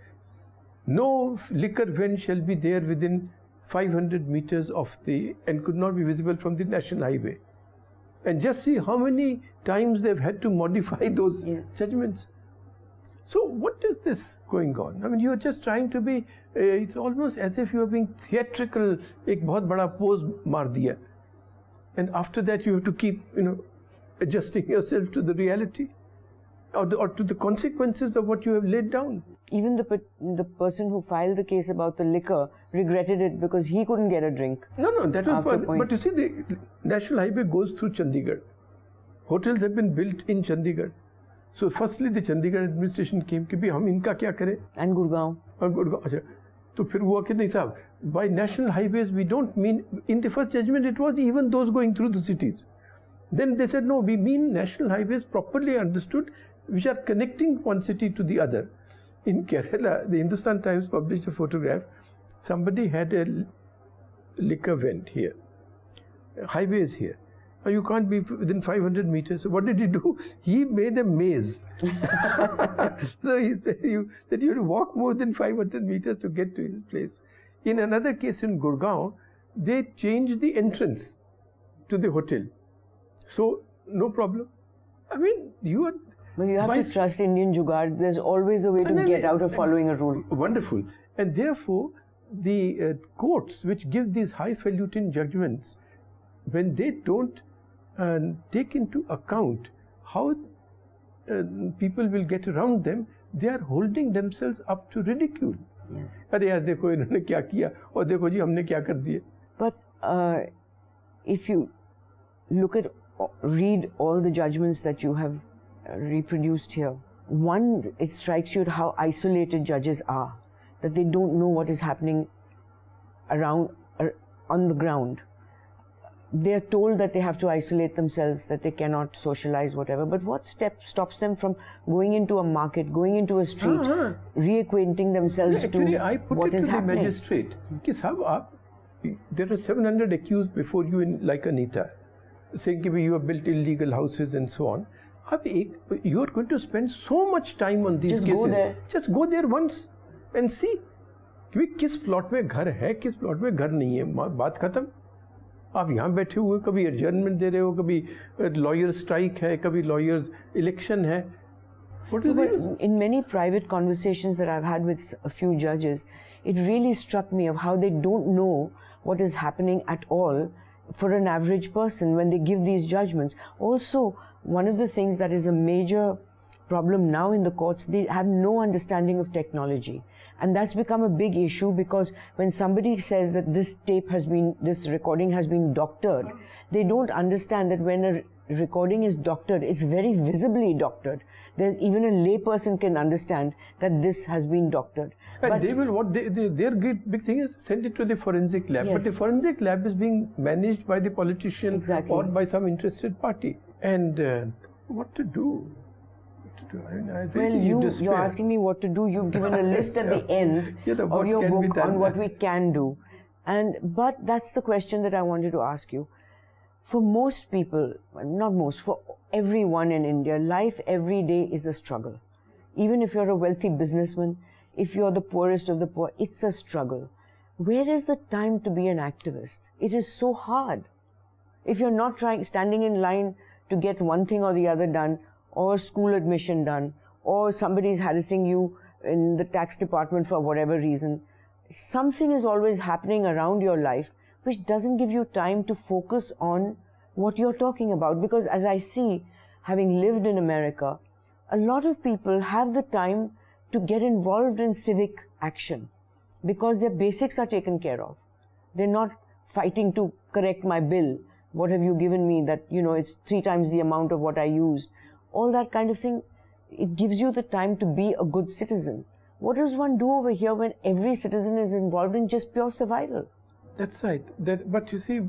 No liquor ven shall be there within 500 meters of and could not be visible from the national highway. And just see how many times they've had to modify those judgments. So what is this going on? I mean, you are just trying to be, it's almost as if you are being theatrical, ek bahut bada pose maar diya. And after that you have to keep, adjusting yourself to the reality or to the consequences of what you have laid down. Even the person who filed the case about the liquor regretted it because he couldn't get a drink. No, that was fun. But you see, the national highway goes through Chandigarh. Hotels have been built in Chandigarh. So firstly the Chandigarh administration came कि भी हम इनका क्या करें? And Gurgaon. अच्छा, तो फिर हुआ कि नहीं साहब, by national highways we don't mean, in the first judgment it was even those going through the cities. Then they said no, we mean national highways properly understood, which are connecting one city to the other. In Kerala, the Hindustan Times published a photograph. Somebody had a liquor vent here. Highway is here. You can't be within 500 meters. So what did he do? He made a maze. So he said you have to walk more than 500 meters to get to his place. In another case in Gurgaon, they changed the entrance to the hotel. So no problem. I mean, you are... But you have to trust Indian jugaad. There's always a way to get out of following a rule. Wonderful. And therefore, the courts which give these highfalutin judgments, when they don't take into account how people will get around them, they are holding themselves up to ridicule. Yes. अरे यार देखो इन्होंने क्या किया और देखो जी हमने क्या कर दिया. But if you look at, read all the judgments that you have reproduced here, one, it strikes you how isolated judges are, that they don't know what is happening around on the ground. They are told that they have to isolate themselves, that they cannot socialize, whatever. But what step stops them from going into a market, going into a street, reacquainting themselves to what is happening? I put it to the magistrate. Ki sahab, there are 700 accused before you in like Anita, saying that you have built illegal houses and so on. You are going to spend so much time on these cases. Go there. Just go there once and see. किस plot में घर है, किस plot में घर नहीं है, बात खत्म. आप यहाँ बैठे हुए कभी एडजर्नमेंट दे रहे हो, कभी लॉयर स्ट्राइक है, कभी लॉयर्स इलेक्शन है. In many private conversations that I've had with a few judges, it really struck me of how they don't know what is happening at all for an average person when they give these judgments. Also, one of the things that is a major problem now in the courts, they have no understanding of technology. And that's become a big issue, because when somebody says that this recording has been doctored, they don't understand that when a recording is doctored, it's very visibly doctored. There's even a lay person can understand that this has been doctored. And but they will, their great big thing is send it to the forensic lab. Yes. But the forensic lab is being managed by the politician or by some interested party. And what to do? You're asking me what to do. You've given a list at the end of your book on what we can do. But that's the question that I wanted to ask you. For most people, not most, for everyone in India, life every day is a struggle. Even if you're a wealthy businessman, if you're the poorest of the poor, it's a struggle. Where is the time to be an activist? It is so hard. If you're not standing in line to get one thing or the other done, or school admission done, or somebody is harassing you in the tax department for whatever reason, something is always happening around your life which doesn't give you time to focus on what you're talking about. Because as I see, having lived in America, a lot of people have the time to get involved in civic action because their basics are taken care of. They're not fighting to correct my bill. What have you given me that, it's 3 times the amount of what I used? All that kind of thing, it gives you the time to be a good citizen. What does one do over here when every citizen is involved in just pure survival? That's right. But you see,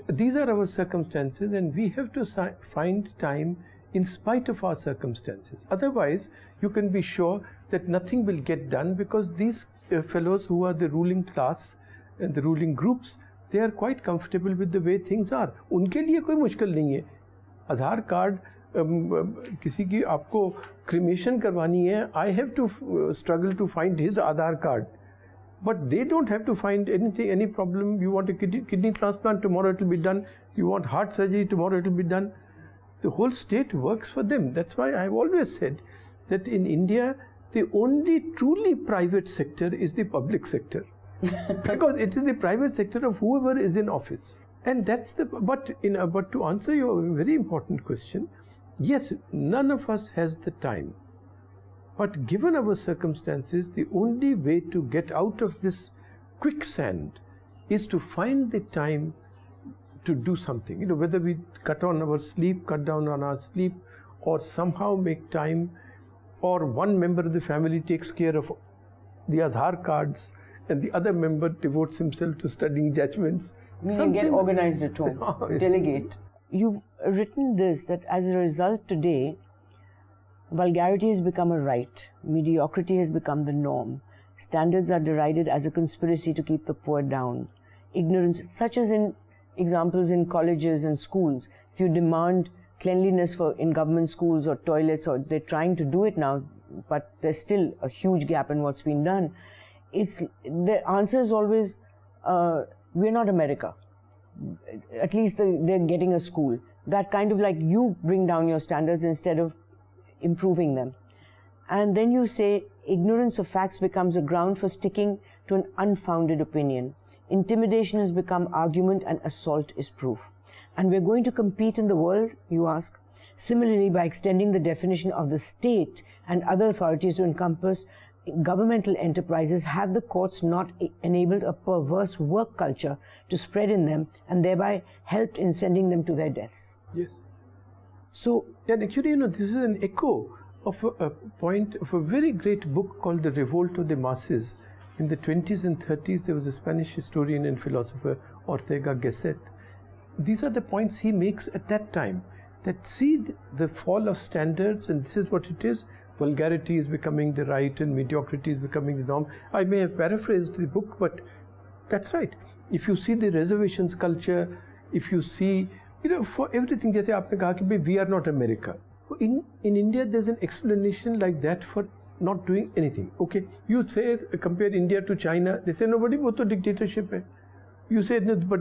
these are our circumstances, and we have to find time in spite of our circumstances. Otherwise, you can be sure that nothing will get done, because these fellows who are the ruling class and the ruling groups, they are quite comfortable with the way things are. उनके लिए कोई मुश्किल नहीं है. आधार card किसी की आपको cremation करवानी है, I have to struggle to find his Aadhaar card. But they don't have to find any problem. You want a kidney transplant, tomorrow it will be done. You want heart surgery, tomorrow it will be done. The whole state works for them. That's why I've always said that in India, the only truly private sector is the public sector. Because it is the private sector of whoever is in office. And that's but to answer your very important question, yes, none of us has the time. But given our circumstances, the only way to get out of this quicksand is to find the time to do something. Whether we cut down on our sleep, or somehow make time, or one member of the family takes care of the Aadhaar cards, and the other member devotes himself to studying judgments. You get organized at home, delegate. You've written this, that as a result today, vulgarity has become a right, mediocrity has become the norm, standards are derided as a conspiracy to keep the poor down, ignorance, such as in examples in colleges and schools. If you demand cleanliness in government schools or toilets, or they're trying to do it now, but there's still a huge gap in what's been done. The answer is always, we're not America. At least they're getting a school. That kind of like, you bring down your standards instead of improving them. And then you say, ignorance of facts becomes a ground for sticking to an unfounded opinion. Intimidation has become argument and assault is proof. And we're going to compete in the world, you ask? Similarly, by extending the definition of the state and other authorities to encompass governmental enterprises, have the courts not enabled a perverse work culture to spread in them and thereby helped in sending them to their deaths? Yes. So, and actually, this is an echo of a point of a very great book called The Revolt of the Masses. In the 20s and 30s, there was a Spanish historian and philosopher, Ortega Gasset. These are the points he makes at that time, that see the fall of standards, and this is what it is. Vulgarity is becoming the right and mediocrity is becoming the norm. I may have paraphrased the book, but that's right. If you see the reservations culture, if you see, for everything, jaise aapne kaha ki we are not America. In India, there's an explanation like that for not doing anything. Okay, you say, compare India to China, they say, nobody, wo to dictatorship hai. You say, no, but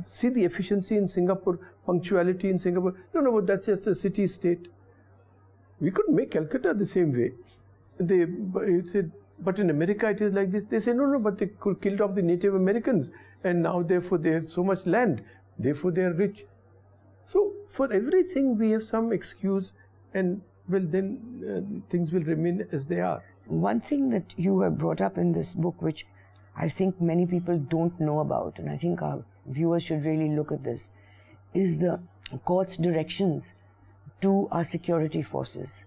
see the efficiency in Singapore, punctuality in Singapore. No, but that's just a city-state. We could make Calcutta the same way. But in America it is like this. They say, no, but they killed off the Native Americans, and now therefore they have so much land, therefore they are rich. So for everything we have some excuse, and well, then things will remain as they are. One thing that you have brought up in this book, which I think many people don't know about, and I think our viewers should really look at this, is the court's directions to our security forces.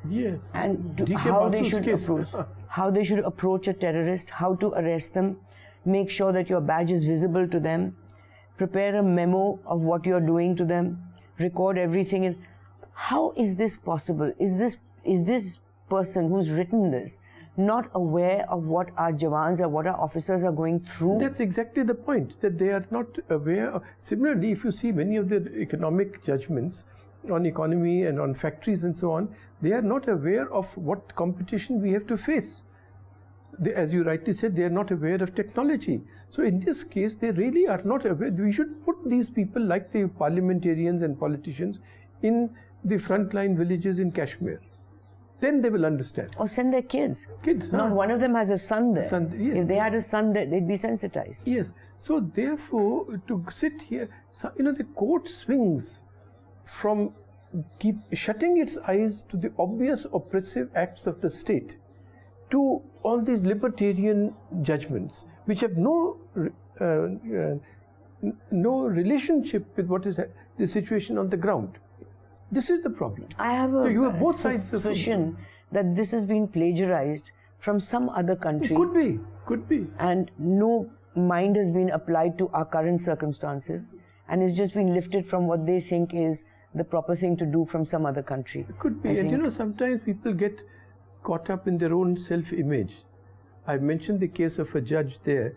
Yes. And how they should approach a terrorist, how to arrest them, make sure that your badge is visible to them, prepare a memo of what you're doing to them, record everything. How is this possible? Is this person who's written this not aware of what our Jawans or what our officers are going through? That's exactly the point, that they are not aware of. Similarly, if you see many of the economic judgments on economy and on factories and so on, they are not aware of what competition we have to face. As you rightly said, they are not aware of technology. So in this case, they really are not aware. We should put these people, like the parliamentarians and politicians, in the frontline villages in Kashmir. Then they will understand. Or send their kids. Not one of them has a son there. Yes. If they had a son there, they'd be sensitized. Yes. So therefore, to sit here, the court swings from keep shutting its eyes to the obvious oppressive acts of the state to all these libertarian judgments, which have no relationship with what is the situation on the ground. This is the problem. I have a suspicion that this has been plagiarized from some other country. It could be. And no mind has been applied to our current circumstances, and it's just been lifted from what they think is the proper thing to do from some other country. It could be. And sometimes people get caught up in their own self-image. I mentioned the case of a judge there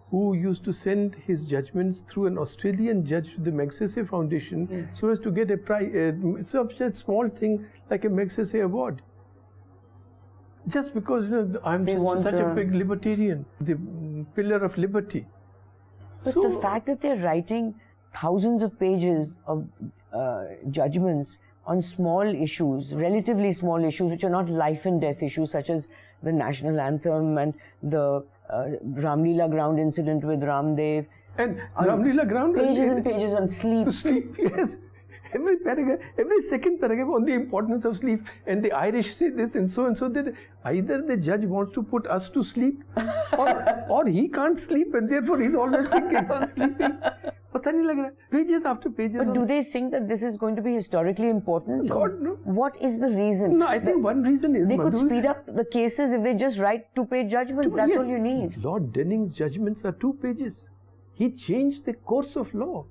who used to send his judgments through an Australian judge to the Magsaysay Foundation, so as to get a such a small thing like a Magsaysay award. Just because I'm such a big libertarian, the pillar of liberty. But the fact that they're writing thousands of pages of judgments on small issues, relatively small issues, which are not life and death issues, such as the national anthem and the Ramlila ground incident with Ramdev. And Ramlila ground... Pages and pages on sleep. Sleep, yes. Every paragraph, every second paragraph on the importance of sleep. And the Irish say this and so, that either the judge wants to put us to sleep or he can't sleep and therefore he's always thinking of sleeping. Pages after pages. But do they think that this is going to be historically important? God, no. What is the reason? No, I think one reason is... They could speed up the cases if they just write 2-page judgments. That's all you need. Lord Denning's judgments are 2 pages. He changed the course of law.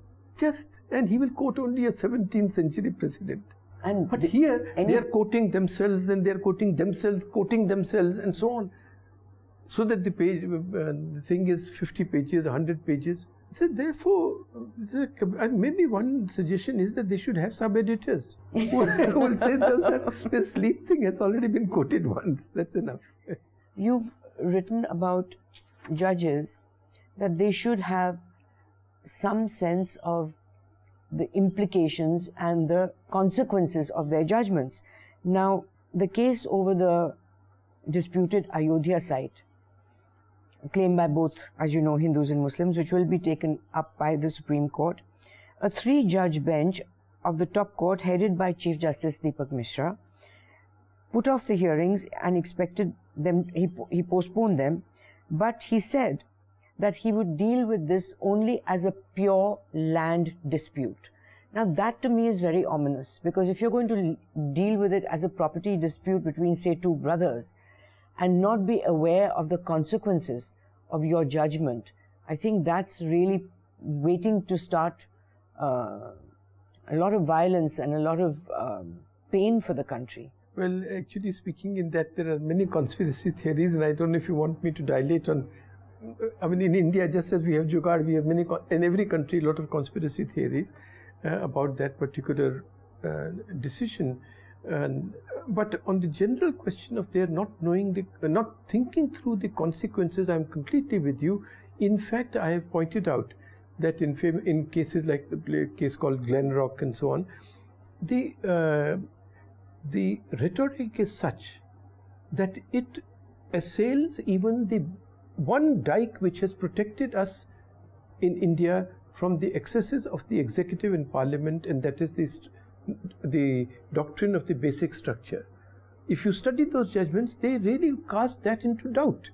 And he will quote only a 17th century precedent. But here, they are quoting themselves, then they are quoting themselves, and so on. So that the thing is 50 pages, 100 pages. So therefore, and maybe one suggestion is that they should have sub-editors who will say the sleep thing has already been quoted once. That's enough. You've written about judges that they should have some sense of the implications and the consequences of their judgments. Now, the case over the disputed Ayodhya site, claimed by both, as you know, Hindus and Muslims, which will be taken up by the Supreme Court, a 3-judge bench of the top court, headed by Chief Justice Deepak Mishra, put off the hearings and expected them, he postponed them, but he said that he would deal with this only as a pure land dispute. Now that to me is very ominous, because if you're going to deal with it as a property dispute between, say, 2 brothers and not be aware of the consequences of your judgment, I think that's really waiting to start a lot of violence and a lot of pain for the country. Well, actually speaking, in that there are many conspiracy theories, and I don't know if you want me to dilate on. I mean, in India, just as we have Jugaad, we have many, in every country, a lot of conspiracy theories about that particular decision. But on the general question of their not knowing, not thinking through the consequences, I'm completely with you. In fact, I have pointed out that in cases like the case called Glenrock and so on, the rhetoric is such that it assails even the one dike which has protected us in India from the excesses of the executive and parliament, and that is the doctrine of the basic structure. If you study those judgments, they really cast that into doubt.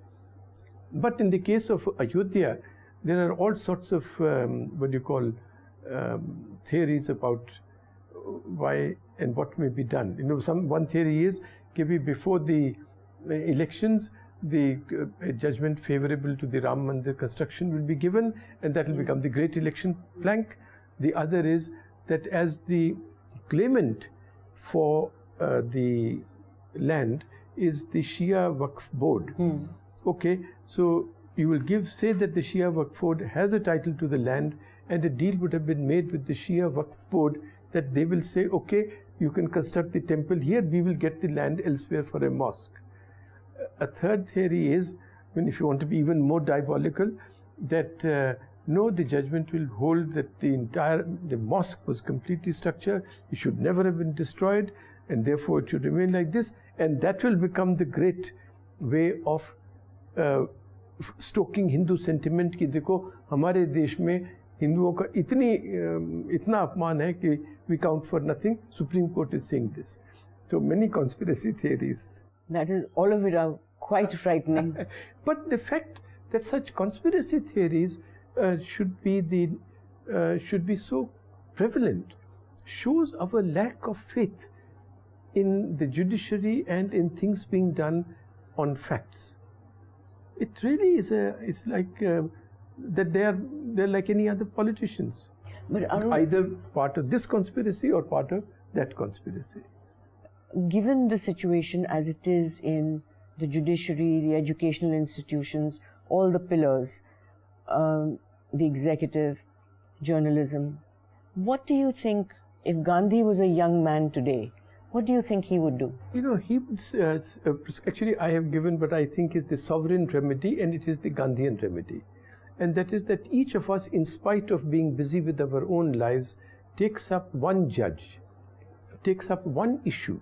But in the case of Ayodhya, there are all sorts of theories about why and what may be done. You know, one theory is maybe before the elections, the judgment favorable to the Ram Mandir construction will be given, and that will become the great election plank. The other is that as the claimant for the land is the Shia Waqf Board. Okay, so you will say that the Shia Waqf Board has a title to the land, and a deal would have been made with the Shia Waqf Board that they will say, okay, you can construct the temple here, we will get the land elsewhere for a mosque. A third theory is, if you want to be even more diabolical, that no, the judgment will hold that the mosque was completely structured, it should never have been destroyed, and therefore it should remain like this, and that will become the great way of stoking Hindu sentiment कि देखो हमारे देश में हिंदुओं का इतना अपमान है कि we count for nothing. Supreme Court is saying this. So many conspiracy theories. That is, all of it are quite frightening. But the fact that such conspiracy theories should be so prevalent shows our lack of faith in the judiciary and in things being done on facts. It really is it's like that they're like any other politicians. But Arun, either part of this conspiracy or part of that conspiracy. Given the situation as it is in the judiciary, the educational institutions, all the pillars, the executive, journalism, what do you think, if Gandhi was a young man today, what do you think he would do? You know, he would, actually I have given what I think is the sovereign remedy, and it is the Gandhian remedy. And that is that each of us, in spite of being busy with our own lives, takes up one judge, takes up one issue,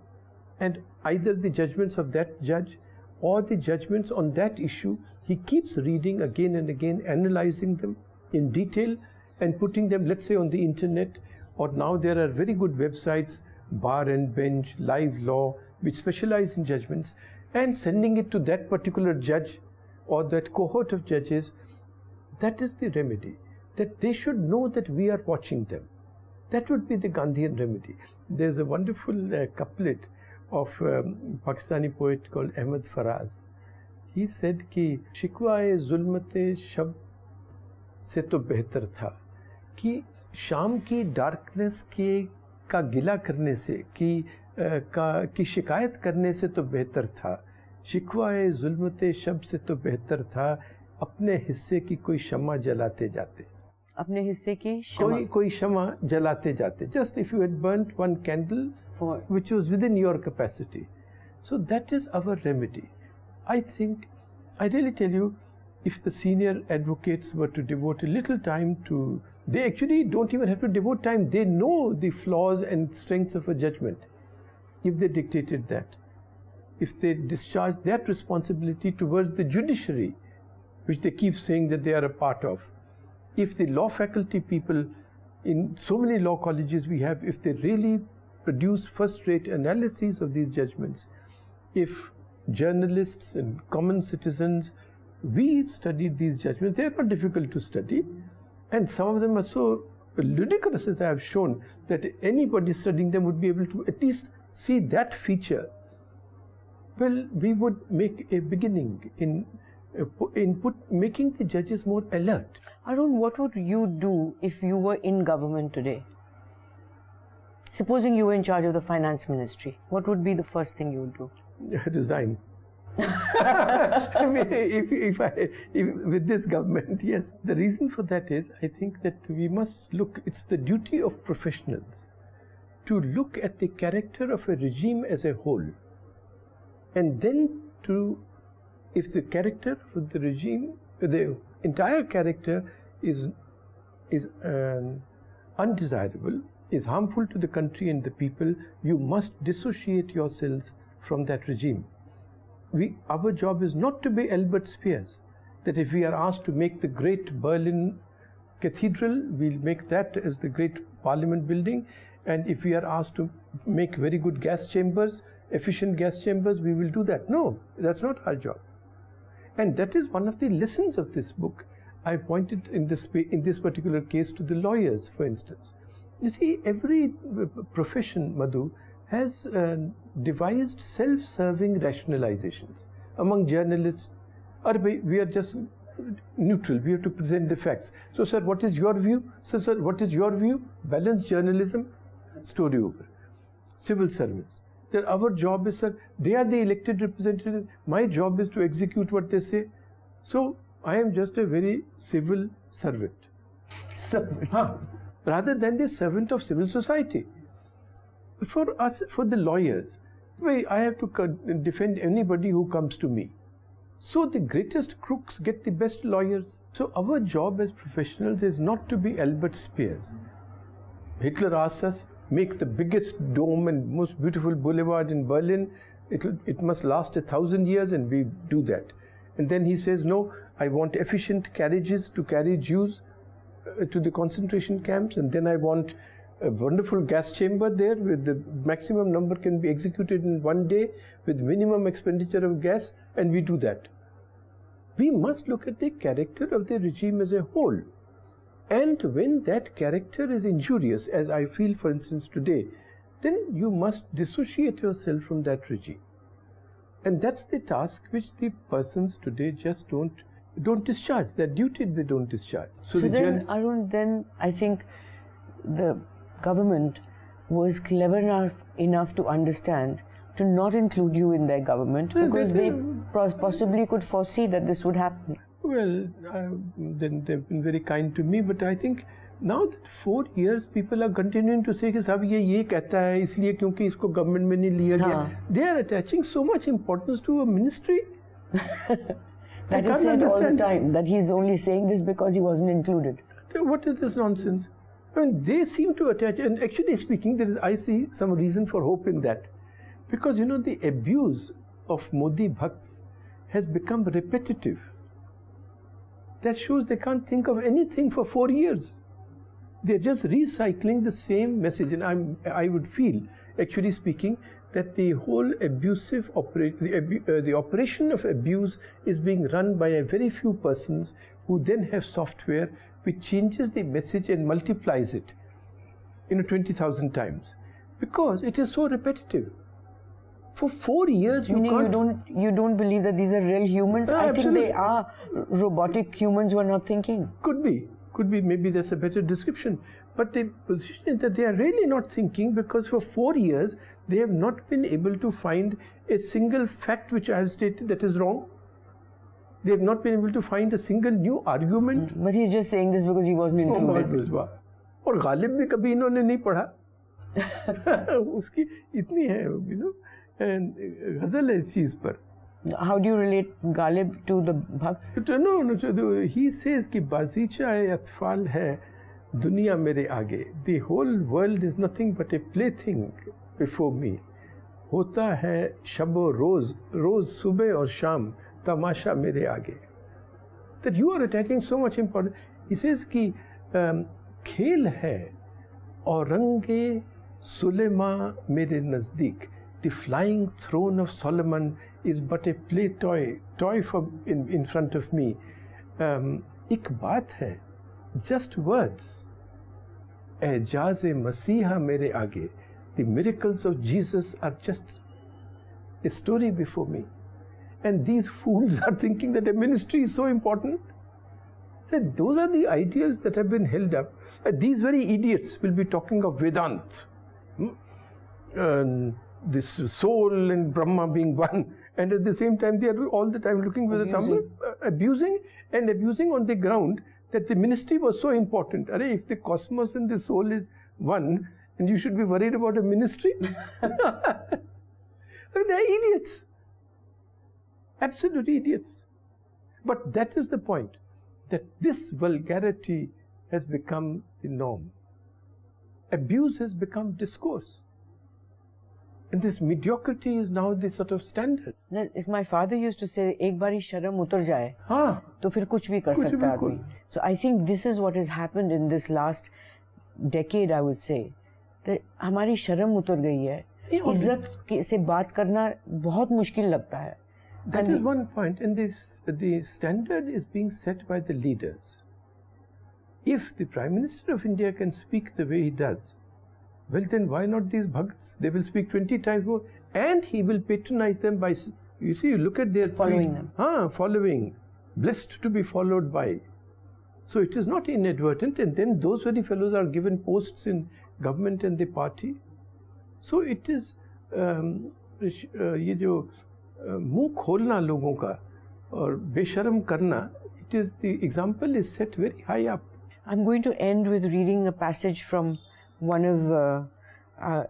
and either the judgments of that judge or the judgments on that issue, he keeps reading again and again, analyzing them in detail and putting them, let's say, on the internet, or now there are very good websites, Bar and Bench, Live Law, which specialize in judgments, and sending it to that particular judge or that cohort of judges. That is the remedy, that they should know that we are watching them. That would be the Gandhian remedy. There's a wonderful couplet of Pakistani poet called Ahmad Faraz. He said कि शिकवाए जुल्मते शब से तो बेहतर था कि शाम की darkness का गिला करने से की शिकायत करने से तो बेहतर था, शिकवाए जुल्मते शब से तो बेहतर था अपने हिस्से की कोई शम्मा जलाते जाते. अपने हिस्से की क्षमा. कोई क्षमा जलाते जाते. Just if you had burnt one candle which was within your capacity. So that is our remedy. I think, I really tell you, if the senior advocates were to devote a little time to, they actually don't even have to devote time. They know the flaws and strengths of a judgment. If they dictated that, if they discharged that responsibility towards the judiciary, which they keep saying that they are a part of, if the law faculty people in so many law colleges we have, if they really produce first-rate analyses of these judgments, if journalists and common citizens, we studied these judgments, they are not difficult to study, and some of them are so ludicrous, as I have shown, that anybody studying them would be able to at least see that feature. Well, we would make a beginning in making the judges more alert. Arun, what would you do if you were in government today? Supposing you were in charge of the finance ministry, what would be the first thing you would do? Resign. I mean, if with this government, yes. The reason for that is, I think that we must look, it's the duty of professionals to look at the character of a regime as a whole, and then to, if the character of the regime, the entire character is undesirable, is harmful to the country and the people, you must dissociate yourselves from that regime. Our job is not to be Albert Speers, that if we are asked to make the great Berlin Cathedral, we'll make that as the great Parliament building, and if we are asked to make very good gas chambers, efficient gas chambers, we will do that. No, that's not our job. And that is one of the lessons of this book. I pointed in this particular case to the lawyers, for instance. You see, every profession, Madhu, has devised self-serving rationalizations. Among journalists, we are just neutral, we have to present the facts. So, sir, what is your view? Sir, what is your view? Balanced journalism, story over. Civil servants, our job is, sir, they are the elected representatives, my job is to execute what they say. So, I am just a very civil servant. Rather than the servant of civil society. For us, for the lawyers, I have to defend anybody who comes to me. So the greatest crooks get the best lawyers. So our job as professionals is not to be Albert Speers. Hitler asks us, make the biggest dome and most beautiful boulevard in Berlin. It must last 1,000 years, and we do that. And then he says, no, I want efficient carriages to carry Jews to the concentration camps, and then I want a wonderful gas chamber there where the maximum number can be executed in one day with minimum expenditure of gas, and we do that. We must look at the character of the regime as a whole, and when that character is injurious, as I feel for instance today, then you must dissociate yourself from that regime. And that's the task which the persons today just don't discharge. Their duty they don't discharge. So then, Arun, then I think the government was clever enough to understand to not include you in their government, because they possibly could foresee that this would happen. Well, then they've been very kind to me, but I think now that 4 years people are continuing to say कि साहब ये कहता है इसलिए क्योंकि इसको government में नहीं लिया गया. They are attaching so much importance to a ministry. That is said all the time, that he is only saying this because he wasn't included. What is this nonsense? I mean, they seem to attach, and actually speaking, I see some reason for hope in that. Because, you know, the abuse of Modi Bhakts has become repetitive. That shows they can't think of anything for 4 years. They're just recycling the same message. And I would feel, actually speaking, that the whole abusive the operation of abuse is being run by a very few persons who then have software which changes the message and multiplies it 20,000 times, because it is so repetitive. For 4 years, you don't believe that these are real humans? I absolutely. think they are robotic humans who are not thinking. Could be. Maybe that's a better description. But the position is that they are really not thinking, because for 4 years they have not been able to find a single fact which I have stated that is wrong. They have not been able to find a single new argument. But he's just saying this because he wasn't included. और गालिब भी कभी इन्होंने नहीं पढ़ा. उसकी इतनी है, गजल है इस चीज पर. How do you relate Ghalib to the Bhakts? No, he says कि बाज़ीचा अतफाल है दुनिया मेरे आगे. The whole world is nothing but a plaything before me. होता है शबो रोज, रोज सुबह और शाम तमाशा मेरे आगे. That you are attaching so much importance. He says कि खेल है और रंगे सुलेमा मेरे नज़दीक. The flying throne of Solomon is but a play toy in front of me. एक बात है, just words. एजाज़ मसीहा मेरे आगे. The miracles of Jesus are just a story before me. And these fools are thinking that a ministry is so important. And those are the ideals that have been held up. These very idiots will be talking of Vedant. This soul and Brahma being one. And at the same time, they are all the time looking for someone abusing on the ground that the ministry was so important. If the cosmos and the soul is one, and you should be worried about a ministry? They are idiots. Absolute idiots. But that is the point, that this vulgarity has become the norm. Abuse has become discourse. And this mediocrity is now the sort of standard. My father used to say, एक बारी शर्म उतर जाए, तो फिर कुछ भी कर सकता है आदमी. So I think this is what has happened in this last decade, I would say. that हमारी शर्म उतर गई है. इज्जत से बात करना बहुत मुश्किल लगता है. That is one point, and the standard is being set by the leaders. If the Prime Minister of India can speak the way he does, well then why not these bhagats? They will speak 20 times more, and he will patronize them by, you see, you look at their following them. Following, blessed to be followed by. So it is not inadvertent, and then those very fellows are given posts in government and the party. So it is ये जो मुंह खोलना लोगों का और बेशर्म करना, it is, the example is set very high up. I'm going to end with reading a passage from one of our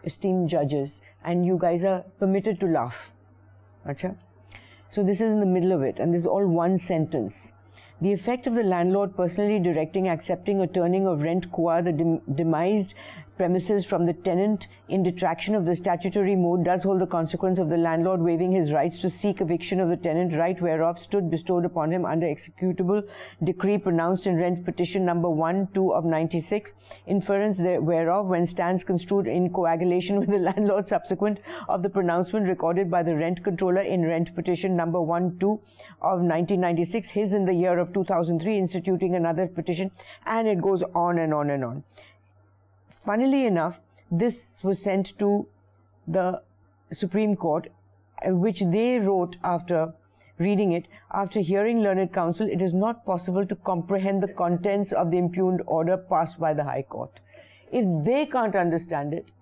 esteemed judges, and you guys are permitted to laugh. Achha? So this is in the middle of it, and this is all one sentence. The effect of the landlord personally directing, accepting or turning of rent qua the demised premises from the tenant in detraction of the statutory mode does hold the consequence of the landlord waiving his rights to seek eviction of the tenant, right whereof stood bestowed upon him under executable decree pronounced in rent petition number 1-2 of 96, inference whereof when stands construed in coagulation with the landlord subsequent of the pronouncement recorded by the rent controller in rent petition number 1-2 of 1996, his in the year of 2003 instituting another petition, and it goes on and on and on. Funnily enough, this was sent to the Supreme Court, which they wrote after reading it. After hearing learned counsel, it is not possible to comprehend the contents of the impugned order passed by the High Court. If they can't understand it,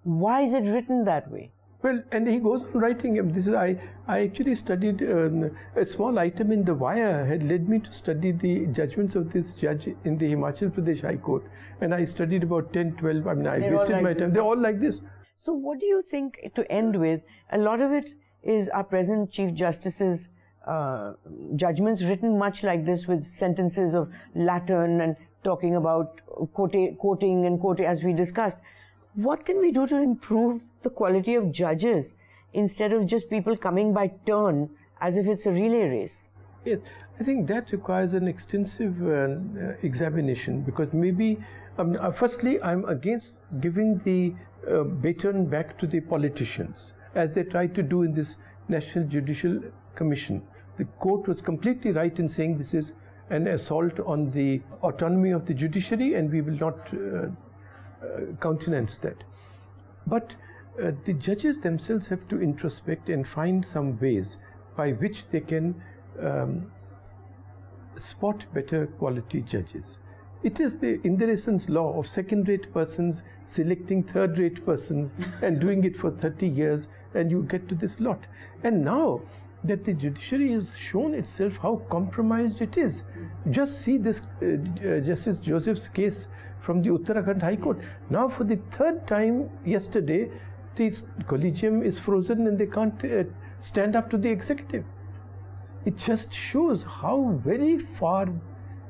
why is it written that way? Well, and he goes on writing. This is I actually studied a small item in the Wire had led me to study the judgments of this judge in the Himachal Pradesh High Court, and I studied about 10, 12. I mean, I wasted my time. They're all like this. So, what do you think? To end with, a lot of it is our present Chief Justice's judgments written much like this, with sentences of Latin and talking about quoting and quoting, as we discussed. What can we do to improve the quality of judges instead of just people coming by turn as if it's a relay race? Yes, I think that requires an extensive examination, because maybe, firstly, I'm against giving the baton back to the politicians, as they tried to do in this National Judicial Commission. The court was completely right in saying this is an assault on the autonomy of the judiciary, and we will not countenance that. But the judges themselves have to introspect and find some ways by which they can spot better quality judges. It is the Inderescence law of second-rate persons selecting third-rate persons and doing it for 30 years, and you get to this lot. And now that the judiciary has shown itself how compromised it is. Just see this Justice Joseph's case from the Uttarakhand High Court. Now for the third time yesterday, the collegium is frozen and they can't stand up to the executive. It just shows how very far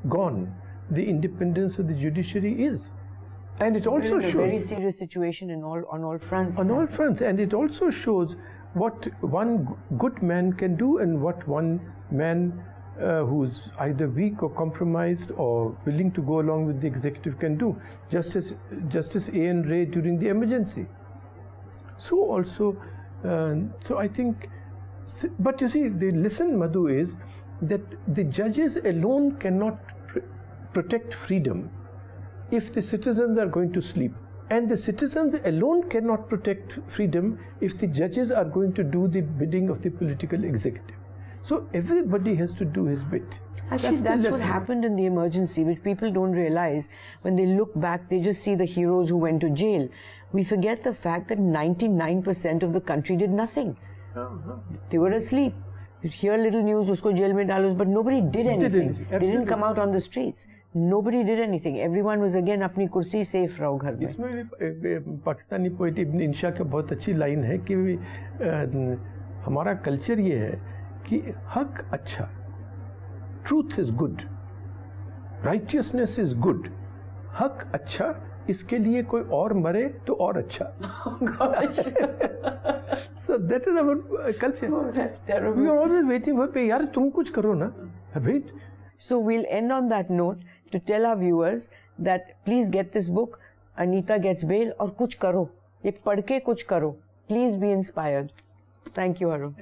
gone the independence of the judiciary is. And it also shows... a very serious situation on all fronts. On all fronts. And it also shows what one good man can do and what one man who's either weak or compromised or willing to go along with the executive can do. Justice A.N. Ray during the emergency. So also, so I think, but you see, the lesson, Madhu, is that the judges alone cannot protect freedom if the citizens are going to sleep. And the citizens alone cannot protect freedom if the judges are going to do the bidding of the political executive. So everybody has to do his bit. Actually, that's what happened in the emergency, which people don't realize. When they look back, they just see the heroes who went to jail. We forget the fact that 99% of the country did nothing. They were asleep. You hear little news, usko jail mein dalo, but nobody did anything. They didn't come out on the streets. Nobody did anything. Everyone was again अपनी कुर्सी safe रहो घर में. इसमें भी Pakistani poet इब्न इंशा का बहुत अच्छी लाइन है कि हमारा कल्चर ये है कि हक अच्छा, truth is good, righteousness is good, हक अच्छा, इसके लिए कोई और मरे तो और अच्छा. So that is our culture. Oh, that's terrible. We are always waiting for यार तुम कुछ करो ना. भाई. So we'll end on that note to tell our viewers that please get this book, Anita Gets Bail, और कुछ करो. ये पढ़ के कुछ करो. Please be inspired. Thank you, Arun.